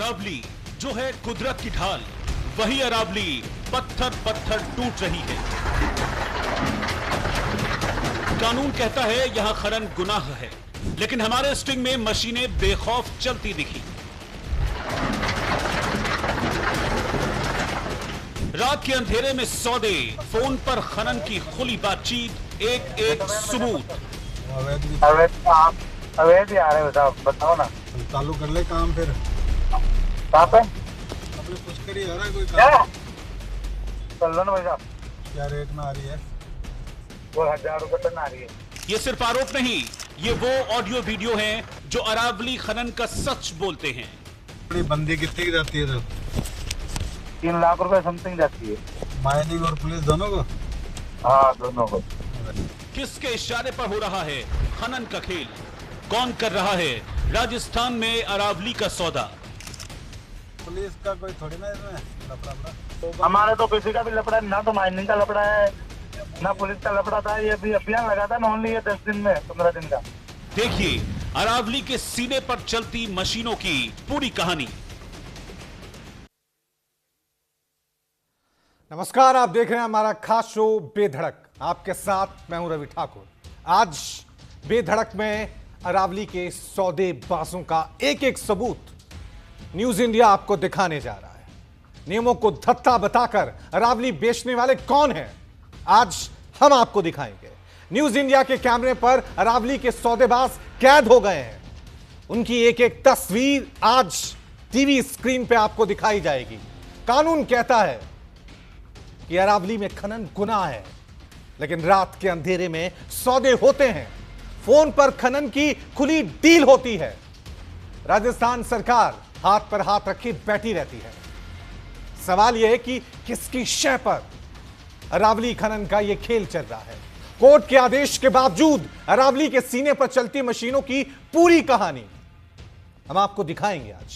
अरावली जो है कुदरत की ढाल, वही अरावली पत्थर पत्थर टूट रही है। कानून कहता है यहां खनन गुनाह है, लेकिन हमारे स्टिंग में मशीनें बेखौफ चलती दिखी। रात के अंधेरे में सौदे, फोन पर खनन की खुली बातचीत, एक एक सबूत। अवैध आ रहे हो, बताओ ना। चालू कर ले काम फिर। कहाँ पे? अपने कुछ करिए आ रहा है कोई काम? चल लो ना भाई साहब। क्या रेट में आ रही है? वो 1000 रुपए टन आ रही है। ये सिर्फ आरोप नहीं, ये वो ऑडियो वीडियो हैं जो अरावली खनन का सच बोलते हैं। बड़ी बंदी कितनी की जाती है तो? 3 लाख रुपए समथिंग जाती है। माइनिंग और पुलिस दोनों को? हाँ, दोनों को। किसके इशारे पर हो रहा है खनन का खेल? कौन कर रहा है राजस्थान में अरावली का सौदा? पुलिस का कोई थोड़ी ना इसमें लफड़ा। हमारे तो किसी का भी लफड़ा है, ना तो माइनिंग का लफड़ा है, ना पुलिस का लफड़ा था। ये भी अभियान लगा था ना, ओनली ये 10 दिन में, 15 दिन का। देखिए अरावली के सीने पर चलती मशीनों की पूरी कहानी। नमस्कार, आप देख रहे हैं हमारा खास शो बेधड़क। आपके साथ मैं हूं रवि ठाकुर। आज बेधड़क में अरावली के सौदेबाजों का एक एक सबूत न्यूज इंडिया आपको दिखाने जा रहा है। नियमों को धत्ता बताकर अरावली बेचने वाले कौन हैं, आज हम आपको दिखाएंगे। न्यूज इंडिया के कैमरे पर अरावली के सौदेबाज कैद हो गए हैं। उनकी एक एक तस्वीर आज टीवी स्क्रीन पे आपको दिखाई जाएगी। कानून कहता है कि अरावली में खनन गुनाह है, लेकिन रात के अंधेरे में सौदे होते हैं। फोन पर खनन की खुली डील होती है। राजस्थान सरकार हाथ पर हाथ रखी बैठी रहती है। सवाल यह है कि किसकी शय पर अरावली खनन का यह खेल चल रहा है। कोर्ट के आदेश के बावजूद अरावली के सीने पर चलती मशीनों की पूरी कहानी हम आपको दिखाएंगे आज।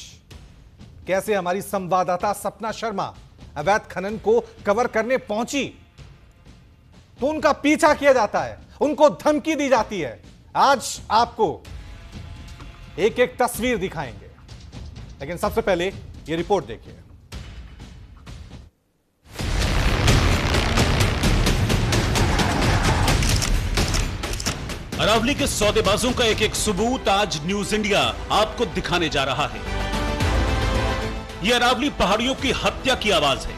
कैसे हमारी संवाददाता सपना शर्मा अवैध खनन को कवर करने पहुंची तो उनका पीछा किया जाता है, उनको धमकी दी जाती है। आज आपको एक एक तस्वीर दिखाएंगे, लेकिन सबसे पहले यह रिपोर्ट देखिए। अरावली के सौदेबाजों का एक एक सबूत आज न्यूज इंडिया आपको दिखाने जा रहा है। यह अरावली पहाड़ियों की हत्या की आवाज है।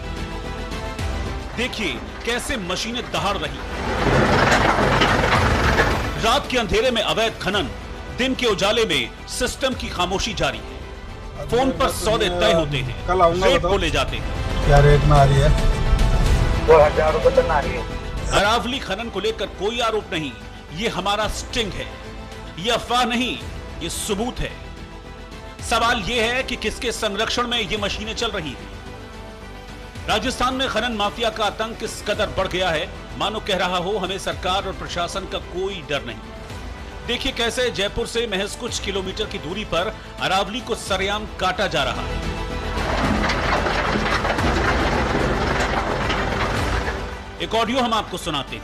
देखिए कैसे मशीनें दहाड़ रही। रात के अंधेरे में अवैध खनन, दिन के उजाले में सिस्टम की खामोशी जारी है। फोन पर सौदे तय होते हैं, रेट बोले जाते हैं। क्या रेट में आ रही है? वो 1000 रुपए टन आ रही है। अरावली खनन को लेकर कोई आरोप नहीं, ये हमारा स्टिंग है। ये अफवाह नहीं, ये सबूत है। सवाल यह है कि किसके संरक्षण में ये मशीनें चल रही हैं। राजस्थान में खनन माफिया का आतंक इस कदर बढ़ गया है, मानो कह रहा हो हमें सरकार और प्रशासन का कोई डर नहीं। देखिए कैसे जयपुर से महज कुछ किलोमीटर की दूरी पर अरावली को सरेआम काटा जा रहा है। एक ऑडियो हम आपको सुनाते हैं।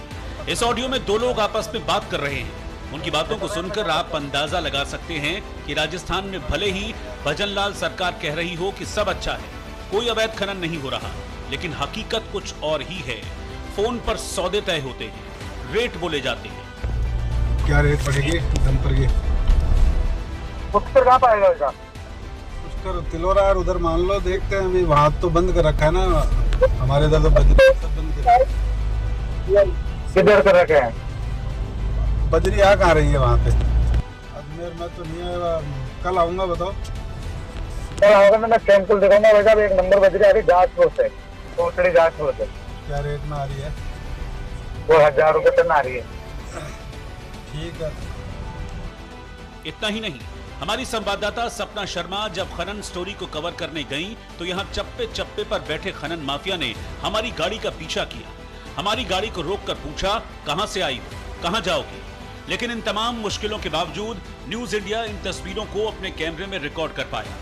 इस ऑडियो में दो लोग आपस में बात कर रहे हैं। उनकी बातों को सुनकर आप अंदाजा लगा सकते हैं कि राजस्थान में भले ही भजनलाल सरकार कह रही हो कि सब अच्छा है, कोई अवैध खनन नहीं हो रहा, लेकिन हकीकत कुछ और ही है। फोन पर सौदे तय होते हैं, रेट बोले जाते हैं। क्या रेट पड़ेगी दम पर की? पुष्कर कहाँ पाएगा उसका? पुष्कर तिलोरा और उधर मान लो, देखते हैं। अभी वहां तो बंद कर रखा है ना, हमारे इधर तो बजरी सब बंद कर। किधर कर रखे हैं? बजरी आ कहाँ रही है वहाँ पे? अजमेर में तो नहीं आएगा, कल आऊंगा। बताओ कल आओगे ना, मैं सैंपल दिखाऊंगा। वैसा एक नंबर बजरी आ रही जाजपुर से, कोटड़ी जाजपुर से। क्या रेट में आ रही है? वो 1000 रुपए टन आ रही है। ठीक है। इतना ही नहीं, हमारी संवाददाता सपना शर्मा जब खनन स्टोरी को कवर करने गई तो यहाँ चप्पे चप्पे पर बैठे खनन माफिया ने हमारी गाड़ी का पीछा किया। हमारी गाड़ी को रोककर पूछा, कहां से आई हो, कहां जाओगी? लेकिन इन तमाम मुश्किलों के बावजूद न्यूज इंडिया इन तस्वीरों को अपने कैमरे में रिकॉर्ड कर पाया।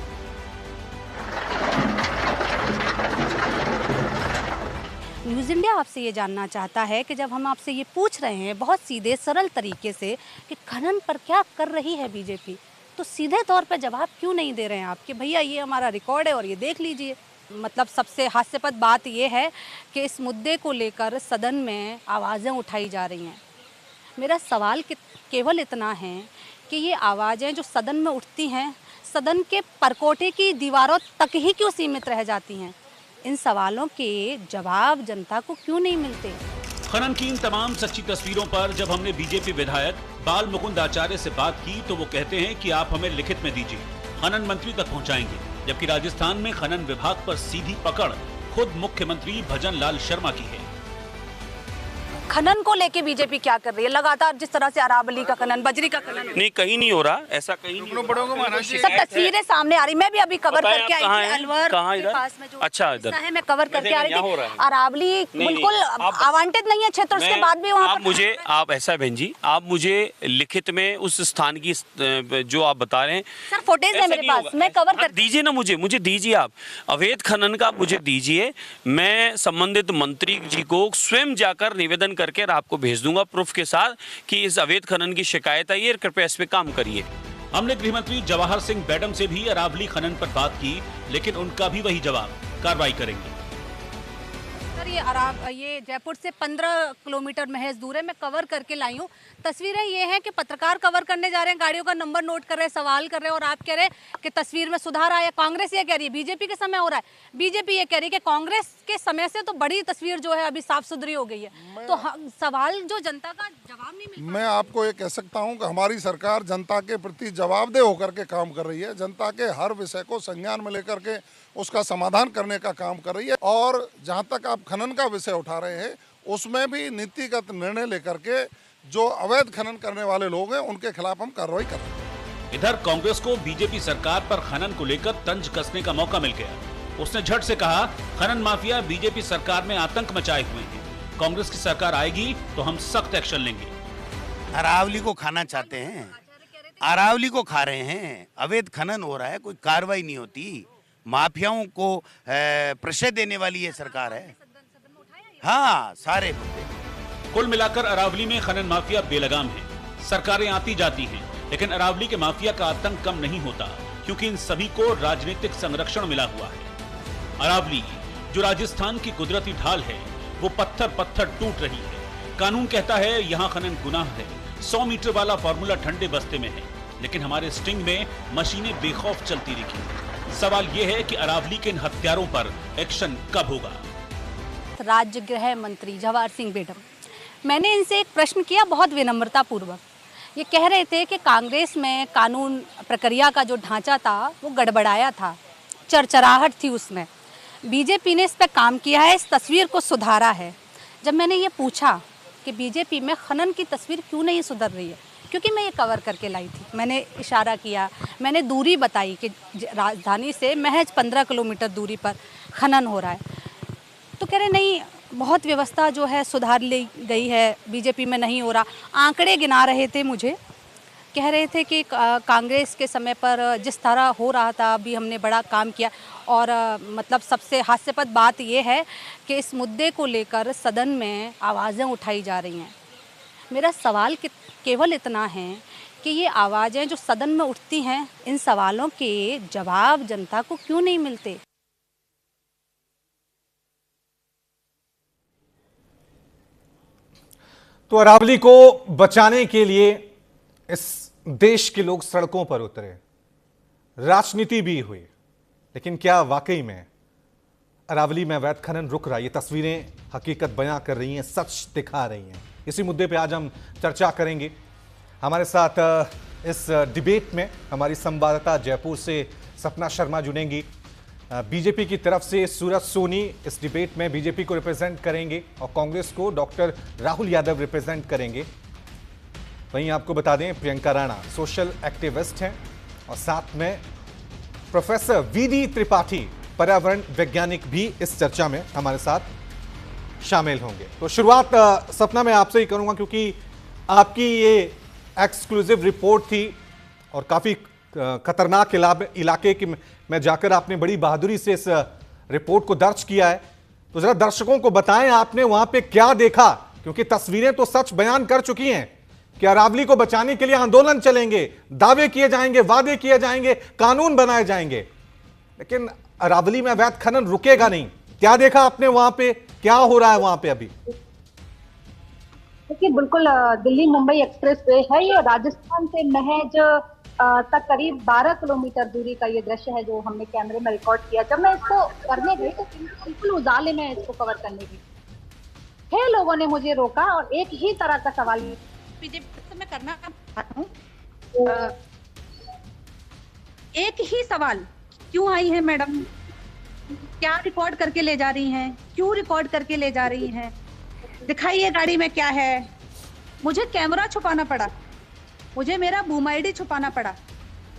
न्यूज़ इंडिया आपसे ये जानना चाहता है कि जब हम आपसे ये पूछ रहे हैं बहुत सीधे सरल तरीके से कि खनन पर क्या कर रही है बीजेपी, तो सीधे तौर पे जवाब क्यों नहीं दे रहे हैं आप कि भैया ये हमारा रिकॉर्ड है और ये देख लीजिए। मतलब सबसे हास्यास्पद बात ये है कि इस मुद्दे को लेकर सदन में आवाज़ें उठाई जा रही हैं। मेरा सवाल केवल इतना है कि ये आवाज़ें जो सदन में उठती हैं, सदन के परकोटे की दीवारों तक ही क्यों सीमित रह जाती हैं? इन सवालों के जवाब जनता को क्यों नहीं मिलते? खनन की इन तमाम सच्ची तस्वीरों पर जब हमने बीजेपी विधायक बाल मुकुंद आचार्य से बात की तो वो कहते हैं कि आप हमें लिखित में दीजिए, खनन मंत्री तक पहुंचाएंगे। जबकि राजस्थान में खनन विभाग पर सीधी पकड़ खुद मुख्यमंत्री भजन लाल शर्मा की है। खनन को लेके बीजेपी क्या कर रही है? लगातार जिस तरह से अरावली का खनन, बजरी का खनन नहीं, कहीं नहीं हो रहा, ऐसा कहीं नहीं हो रहा। सब तस्वीरें सामने आ रही। मैं भी अभी कवर करके आई थी अलवर के पास में जो अच्छा इधर है, मैं कवर करके आ रही थी। अरावली बिल्कुल अवांटित नहीं है क्षेत्र, उसके बाद भी वहाँ मुझे आप ऐसा बहन जी, आप मुझे लिखित में उस स्थान की जो आप बता रहे हैं सर, फुटेज है मेरे पास, मैं कवर कर दीजिए ना, मुझे दीजिए आप अवैध खनन का मुझे दीजिए। मैं संबंधित मंत्री जी को स्वयं जाकर निवेदन करके आपको भेज दूंगा प्रूफ के साथ कि इस अवैध खनन की शिकायत आई है, कृपया इस पे काम करिए। हमने गृह मंत्री जवाहर सिंह बैडम से भी अरावली खनन पर बात की, लेकिन उनका भी वही जवाब, कार्रवाई करेंगे। सर, ये जयपुर से 15 किलोमीटर महज दूर है, मैं कवर करके लाई हूँ। तस्वीरें ये हैं कि पत्रकार कवर करने जा रहे हैं, गाड़ियों का नंबर नोट कर रहे हैं, सवाल कर रहे हैं, और आप कह रहे हैं कि तस्वीर में सुधार आया। कांग्रेस ये कह रही है बीजेपी के समय हो रहा है, बीजेपी ये कह रही है कि कांग्रेस के समय से तो बड़ी तस्वीर जो है अभी साफ सुथरी हो गई है। तो सवाल जो जनता का जवाब नहीं मिल, मैं आपको ये कह सकता हूँ कि हमारी सरकार जनता के प्रति जवाबदेह होकर के काम कर रही है। जनता के हर विषय को संज्ञान में लेकर के उसका समाधान करने का काम कर रही है। और जहाँ तक आप खनन का विषय उठा रहे हैं, उसमें भी नीतिगत निर्णय लेकर के जो अवैध खनन करने वाले लोग हैं उनके खिलाफ हम कार्रवाई कर रहे हैं। इधर कांग्रेस को बीजेपी सरकार पर खनन को लेकर तंज कसने का मौका मिल गया। उसने झट से कहा, खनन माफिया बीजेपी सरकार में आतंक मचाए हुए हैं, कांग्रेस की सरकार आएगी तो हम सख्त एक्शन लेंगे। अरावली को खाना चाहते हैं, अरावली को खा रहे हैं, अवैध खनन हो रहा है, कोई कार्रवाई नहीं होती, माफियाओं को प्रश्रय देने वाली ये सरकार है। हाँ, सारे कुल मिलाकर अरावली में खनन माफिया बेलगाम है। सरकारें आती जाती हैं, लेकिन अरावली के माफिया का आतंक कम नहीं होता, क्योंकि इन सभी को राजनीतिक संरक्षण मिला हुआ है। अरावली जो राजस्थान की कुदरती ढाल है, वो पत्थर पत्थर टूट रही है। कानून कहता है यहाँ खनन गुनाह है। 100 मीटर वाला फॉर्मूला ठंडे बस्ते में है, लेकिन हमारे स्टिंग में मशीनें बेखौफ चलती रही। सवाल यह है कि अरावली के इन हत्यारों पर एक्शन कब होगा? राज्य गृह मंत्री जवाहर सिंह बैडम, मैंने इनसे एक प्रश्न किया बहुत विनम्रता पूर्वक। ये कह रहे थे कि कांग्रेस में कानून प्रक्रिया का जो ढांचा था वो गड़बड़ाया था, चरचराहट थी उसमें। बीजेपी ने इस पर काम किया है, इस तस्वीर को सुधारा है। जब मैंने ये पूछा कि बीजेपी में खनन की तस्वीर क्यों नहीं सुधर रही है, क्योंकि मैं ये कवर करके लाई थी, मैंने इशारा किया, मैंने दूरी बताई कि राजधानी से महज 15 किलोमीटर दूरी पर खनन हो रहा है, तो कह रहे नहीं, बहुत व्यवस्था जो है सुधार ली गई है, बीजेपी में नहीं हो रहा। आंकड़े गिना रहे थे मुझे, कह रहे थे कि कांग्रेस के समय पर जिस तरह हो रहा था अभी हमने बड़ा काम किया। और मतलब सबसे हास्यास्पद बात यह है कि इस मुद्दे को लेकर सदन में आवाज़ें उठाई जा रही हैं। मेरा सवाल केवल इतना है कि ये आवाज़ें जो सदन में उठती हैं, इन सवालों के जवाब जनता को क्यों नहीं मिलते? तो अरावली को बचाने के लिए इस देश के लोग सड़कों पर उतरे, राजनीति भी हुई, लेकिन क्या वाकई में अरावली में अवैध खनन रुक रहा है? ये तस्वीरें हकीकत बयां कर रही हैं, सच दिखा रही हैं। इसी मुद्दे पे आज हम चर्चा करेंगे। हमारे साथ इस डिबेट में हमारी संवाददाता जयपुर से सपना शर्मा जुड़ेंगी। बीजेपी की तरफ से सूरज सोनी इस डिबेट में बीजेपी को रिप्रेजेंट करेंगे और कांग्रेस को डॉक्टर राहुल यादव रिप्रेजेंट करेंगे। वहीं आपको बता दें, प्रियंका राणा सोशल एक्टिविस्ट हैं और साथ में प्रोफेसर वीडी त्रिपाठी पर्यावरण वैज्ञानिक भी इस चर्चा में हमारे साथ शामिल होंगे। तो शुरुआत सपना मैं आपसे ही करूंगा, क्योंकि आपकी ये एक्सक्लूसिव रिपोर्ट थी और काफ़ी खतरनाक इलाके में जाकर आपने बड़ी बहादुरी से इस रिपोर्ट को दर्ज किया है। तो जरा दर्शकों को बताएं आपने वहां पे क्या देखा, क्योंकि तस्वीरें तो सच बयान कर चुकी हैं, कि अरावली को बचाने के लिए आंदोलन चलेंगे, दावे किए जाएंगे, वादे किए जाएंगे, कानून बनाए जाएंगे, लेकिन अरावली में अवैध खनन रुकेगा नहीं। क्या देखा आपने वहां पे, क्या हो रहा है वहां पे अभी? देखिए, बिल्कुल दिल्ली मुंबई एक्सप्रेस वे है ये। राजस्थान से महज तक करीब 12 किलोमीटर दूरी का ये दृश्य है जो हमने कैमरे में रिकॉर्ड किया। जब मैं इसको करने गई तो बिल्कुल उजाले में इसको कवर करने गई, 6 लोगों ने मुझे रोका और एक ही तरह का सवाल बीजेपी में करना चाहता हूँ, एक ही सवाल, क्यों आई है मैडम, क्या रिकॉर्ड करके ले जा रही हैं, क्यों रिकॉर्ड करके ले जा रही हैं, दिखाइए गाड़ी में क्या है। मुझे कैमरा छुपाना पड़ा, मुझे मेरा बूम आईडी छुपाना पड़ा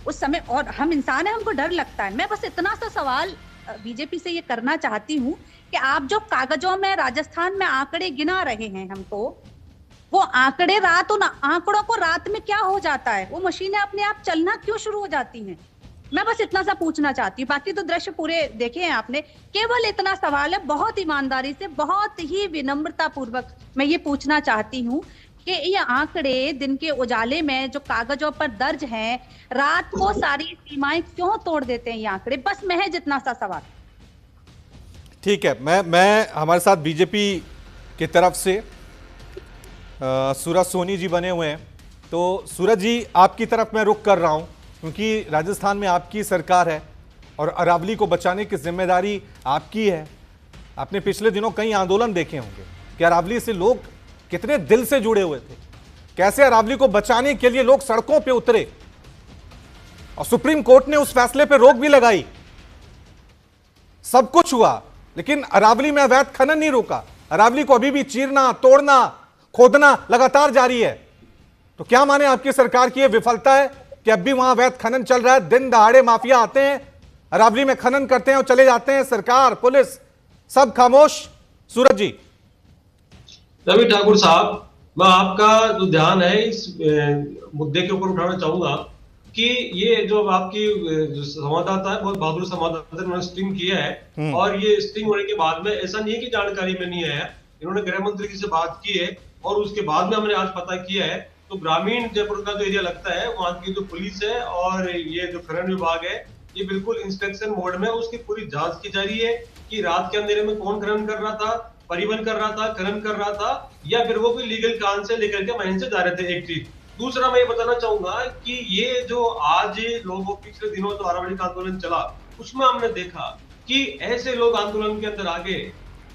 उस समय, और हम इंसान हैं, हमको डर लगता है। मैं बस इतना सा सवाल बीजेपी से ये करना चाहती हूँ कि आप जो कागजों में राजस्थान में आंकड़े गिना रहे हैं हमको, वो आंकड़े उन आंकड़ों को रात में क्या हो जाता है, वो मशीनें अपने आप चलना क्यों शुरू हो जाती हैं। मैं बस इतना सा पूछना चाहती हूँ, बाकी तो दृश्य पूरे देखे हैं आपने। केवल इतना सवाल है, बहुत ईमानदारी से, बहुत ही विनम्रता पूर्वक मैं ये पूछना चाहती हूँ कि ये आंकड़े दिन के उजाले में जो कागजों पर दर्ज हैं, रात को सारी सीमाएं क्यों तोड़ देते हैं ये आंकड़े? बस महज इतना सा सवाल। ठीक है, मैं हमारे साथ बीजेपी की तरफ से सूरज सोनी जी बने हुए हैं, तो सूरज जी आपकी तरफ मैं रुख कर रहा हूं, क्योंकि राजस्थान में आपकी सरकार है और अरावली को बचाने की जिम्मेदारी आपकी है। आपने पिछले दिनों कई आंदोलन देखे होंगे कि अरावली से लोग कितने दिल से जुड़े हुए थे, कैसे अरावली को बचाने के लिए लोग सड़कों पे उतरे और सुप्रीम कोर्ट ने उस फैसले पे रोक भी लगाई। सब कुछ हुआ, लेकिन अरावली में अवैध खनन नहीं रुका। अरावली को अभी भी चीरना, तोड़ना, खोदना लगातार जारी है। तो क्या माने आपकी सरकार की यह विफलता है कि अब भी वहां अवैध खनन चल रहा है? दिन दहाड़े माफिया आते हैं, अरावली में खनन करते हैं और चले जाते हैं, सरकार, पुलिस सब खामोश। सूरज जी। रवि ठाकुर साहब, मैं आपका जो ध्यान है इस मुद्दे के ऊपर उठाना चाहूंगा कि ये जो आपकी जो संवाददाता है, बहुत बहादुर संवाददाता, उन्होंने स्ट्रिंग किया है, और ये स्ट्रिंग होने के बाद में ऐसा नहीं है कि जानकारी में नहीं आया, इन्होंने गृह मंत्री जी से बात की है और उसके बाद में हमने आज पता किया है। तो ग्रामीण जयपुर का जो एरिया लगता है, वहां की जो पुलिस है और ये जो खनन विभाग है, ये बिल्कुल इंस्पेक्शन मोड में, उसकी पूरी जांच की जा रही है कि रात के अंधेरे में कौन खनन कर रहा था, परिवहन कर रहा था, खनन कर रहा था, या फिर वो कोई लीगल कान से लेकर के महीने से जा रहे थे। एक चीज। दूसरा मैं ये बताना चाहूंगा कि ये जो आज लोगों पिछले दिनों जो अरावली का आंदोलन चला, उसमें हमने देखा कि ऐसे लोग आंदोलन के अंदर आगे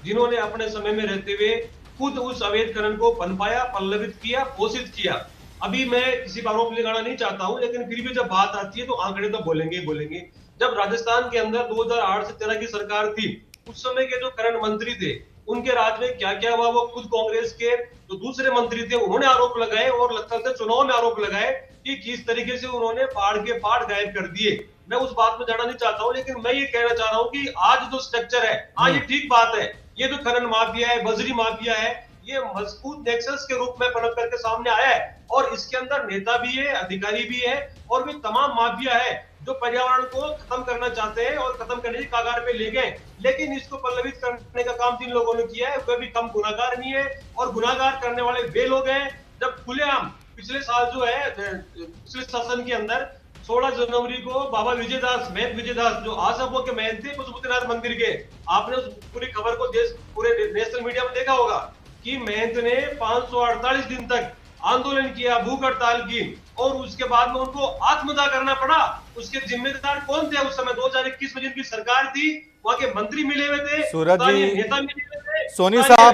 जिन्होंने अपने समय में रहते हुए खुद उस अवैध खनन को पनपाया, पल्लवित किया, पोषित किया। अभी मैं किसी पर आरोप लगाना नहीं चाहता हूं, लेकिन फिर भी जब बात आती है तो आंकड़े तो बोलेंगे बोलेंगे। जब राजस्थान के अंदर 2008 से 13 की सरकार थी, उस समय के जो खनन मंत्री थे, उनके राज में क्या क्या हुआ, वो खुद कांग्रेस के जो दूसरे मंत्री थे उन्होंने आरोप लगाए, और लगता था चुनाव में आरोप लगाए कि किस तरीके से उन्होंने पहाड़ के पहाड़ गायब कर दिए। मैं उस बात में जाना नहीं चाहता हूं, लेकिन मैं ये कहना चाह रहा हूं कि आज जो स्ट्रक्चर है, हाँ ये ठीक बात है, ये जो खनन माफिया है, बजरी माफिया है, ये मजबूत नेक्सस के रूप में पनप करके सामने आया है, और इसके अंदर नेता भी है, अधिकारी भी है, और भी तमाम माफिया है जो पर्यावरण को खत्म करना चाहते हैं और खत्म करने की कागार पे ले गए। लेकिन इसको पल्लवित करने का काम जिन लोगों ने किया है, कोई भी कम गुनाहगार नहीं है, और गुनाहगार करने वाले वे लोग हैं। जब खुलेआम पिछले साल जो है, पिछले शासन के अंदर 16 जनवरी को बाबा विजयदास, महंत विजयदास, जो आसफों के महंत थे पशुपतिनाथ मंदिर के, आपने उस पूरी खबर को पूरे नेशनल मीडिया में देखा होगा कि महंत ने 548 दिन तक आंदोलन किया, भूख हड़ताल की, और उसके बाद में उनको आत्मदाह करना पड़ा। उसके जिम्मेदार कौन थे उस समय? 2021 में जिनकी सरकार थी, वहां के मंत्री मिले हुए थे, सूरज जी, नेता मिले हुए थे, सोनी साहब,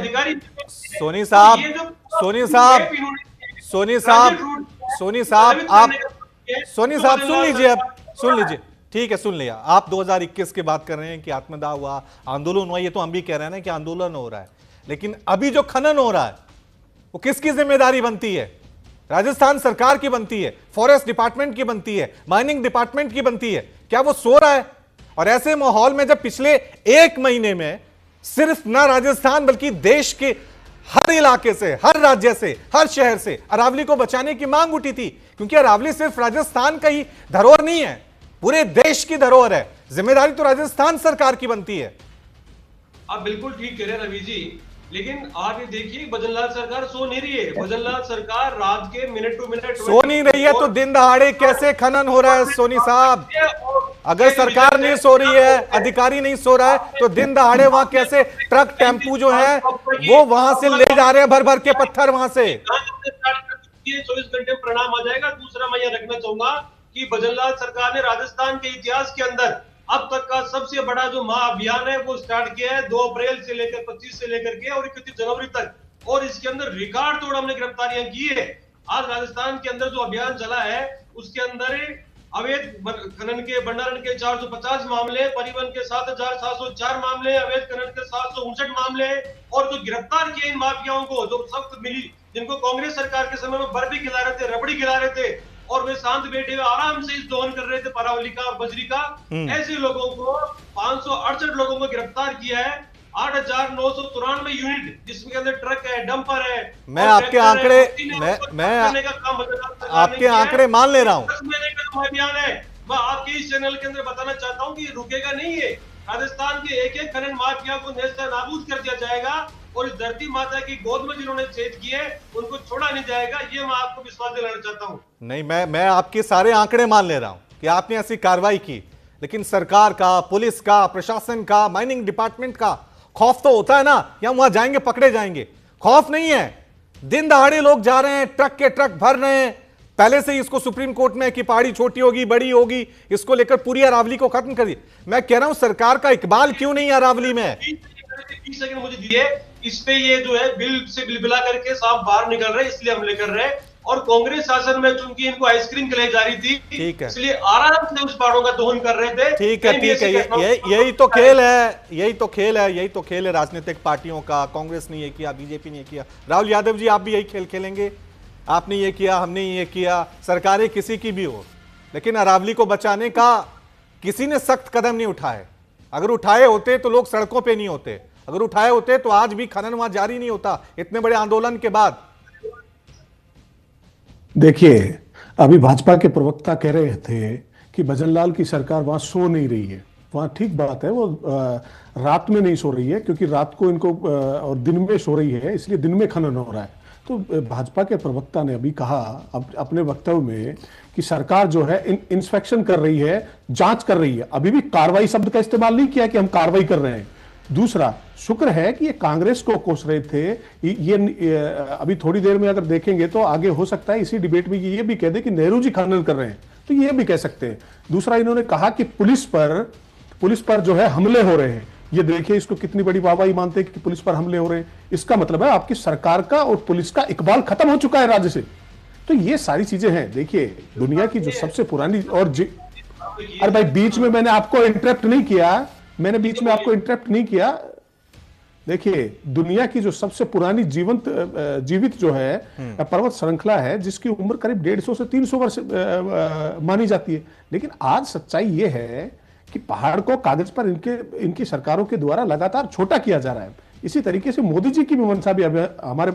आप सुन लीजिए, अब सुन लीजिए, ठीक है, सुन लिया। आप 2021 की बात कर रहे हैं कि आत्मदाह हुआ, आंदोलन हुआ, ये तो हम भी कह रहे हैं ना कि आंदोलन हो रहा है, लेकिन अभी जो खनन हो रहा है वो किसकी जिम्मेदारी बनती है? राजस्थान सरकार की बनती है, फॉरेस्ट डिपार्टमेंट की बनती है, माइनिंग डिपार्टमेंट की बनती है। क्या वो सो रहा है? और ऐसे माहौल में जब पिछले 1 महीने में सिर्फ ना राजस्थान बल्कि देश के हर इलाके से, हर राज्य से, हर शहर से अरावली को बचाने की मांग उठी थी, क्योंकि अरावली सिर्फ राजस्थान का ही धरोहर नहीं है, पूरे देश की धरोहर है। जिम्मेदारी तो राजस्थान सरकार की बनती है। आप बिल्कुल ठीक कह रहे हैं रवि जी, लेकिन आप ये देखिए भजनलाल सरकार सो नहीं रही है। भजनलाल सरकार रात के मिनट टू मिनट सो नहीं रही है तो दिन दहाड़े कैसे खनन हो रहा है सोनी साहब? अगर सरकार नहीं सो रही है, अधिकारी नहीं सो रहा है, तो दिन दहाड़े वहां कैसे ट्रक टेम्पू जो है वो वहां से ले जा रहे हैं भर भर के पत्थर वहां से? 24 घंटे में परिणाम आ जाएगा। दूसरा मैं यह रखना चाहूंगा कि भजनलाल सरकार ने राजस्थान के इतिहास के अंदर अब तक का सबसे बड़ा जो महाअभियान है वो स्टार्ट किया है 2 अप्रैल से लेकर 25 से लेकर के और 31 जनवरी तक, और इसके अंदर रिकॉर्ड तोड़ हमने गिरफ्तारियां की है। आज राजस्थान के अंदर जो अभियान चला है उसके अंदर अवैध खनन के भंडारण के 450 मामले, परिवहन के 7,704 मामले, अवैध खनन के 759 मामले, और जो गिरफ्तार किए इन माफियाओं को जो सख्त मिली, जिनको कांग्रेस सरकार के समय में बर्फी खिला रहे थे, रबड़ी खिला रहे थे और वे शांत बैठे हुए आराम से इस दोहन कर रहे थे परावली का और बजरी का, ऐसे लोगों को 568 लोगों को गिरफ्तार किया है। 8,993 यूनिट जिसके अंदर ट्रक है, डंपर है। मैं आपके आंकड़े आपके आंकड़े मान ले रहा हूं। 10 महीने का अभियान है। मैं आपके इस चैनल के अंदर बताना चाहता हूं कि रुकेगा नहीं है। राजस्थान के एक एक खनन माफिया को नेस्ता नाबूद कर दिया जाएगा और इस धरती माता की गोद में जिन्होंने छेद किए उनको छोड़ा नहीं जाएगा। ये मैं आपको विश्वास दिलाना चाहता हूं। नहीं, मैं आपके सारे आंकड़े मान ले रहा हूं कि आपने ऐसी कार्रवाई की, लेकिन सरकार का, पुलिस का, प्रशासन का, माइनिंग डिपार्टमेंट का खौफ तो होता है ना, या वहां जाएंगे पकड़े जाएंगे? खौफ नहीं है। दिन दहाड़े लोग जा रहे हैं, ट्रक के ट्रक भर रहे हैं। पहले से ही इसको सुप्रीम कोर्ट में कि पहाड़ी छोटी होगी बड़ी होगी, इसको लेकर पूरी अरावली को खत्म कर दी। मैं कह रहा हूं सरकार का इकबाल क्यों नहीं अरावली में? 20 सेकंड मुझे दिए। इस पे ये जो है बिल से बिलबिला करके साफ बाहर निकल रहे, इसलिए हमले कर रहे हैं। और कांग्रेस शासन में चूंकि इनको आइसक्रीम खिलाई जा रही थी, ठीक है, इसलिए आराम से उस पहाड़ों का दोहन कर रहे थे। ठीक है, ठीक है। यही तो खेल है, यही तो खेल है, यही तो खेल है राजनीतिक पार्टियों का। कांग्रेस ने ये किया, बीजेपी ने ये किया। राहुल यादव जी, आप भी यही खेल खेलेंगे? आपने ये किया, हमने ये किया, सरकारें किसी की भी हो, लेकिन अरावली को बचाने का किसी ने सख्त कदम नहीं उठाए। अगर उठाए होते तो लोग सड़कों पे नहीं होते। अगर उठाए होते तो आज भी खनन वहां जारी नहीं होता इतने बड़े आंदोलन के बाद। देखिए, अभी भाजपा के प्रवक्ता कह रहे थे कि भजनलाल की सरकार वहां सो नहीं रही है। वहां ठीक बात है, वो रात में नहीं सो रही है, क्योंकि रात को इनको और दिन में सो रही है, इसलिए दिन में खनन हो रहा है। तो भाजपा के प्रवक्ता ने अभी कहा अपने वक्तव्य में कि सरकार जो है इंस्पेक्शन कर रही है, जांच कर रही है। अभी भी कार्रवाई शब्द का इस्तेमाल नहीं किया कि हम कार्रवाई कर रहे हैं। दूसरा, शुक्र है कि ये कांग्रेस को कोस रहे थे। ये अभी थोड़ी देर में अगर देखेंगे तो आगे हो सकता है इसी डिबेट में ये भी कह दे कि नेहरू जी खनन कर रहे हैं, तो ये भी कह सकते हैं। दूसरा, इन्होंने कहा कि पुलिस पर जो है हमले हो रहे हैं। ये देखिए, इसको कितनी बड़ी वाहवाही मानते हैं कि पुलिस पर हमले हो रहे हैं। इसका मतलब है आपकी सरकार का और पुलिस का इकबाल खत्म हो चुका है राज्य से। तो ये सारी चीजें हैं। देखिए, दुनिया की जो सबसे पुरानी और अरे भाई, बीच में मैंने आपको इंटरप्ट नहीं किया, देखिए, दुनिया की जो सबसे पुरानी जीवित जो है पर्वत श्रृंखला है, जिसकी उम्र करीब 150 से 300 वर्ष मानी जाती है। लेकिन आज सच्चाई ये है कि पहाड़ को कागज पर इनकी सरकारों के द्वारा लगातार छोटा किया जा रहा है। इसी तरीके से मोदी जी की भी मंशा भी हमारे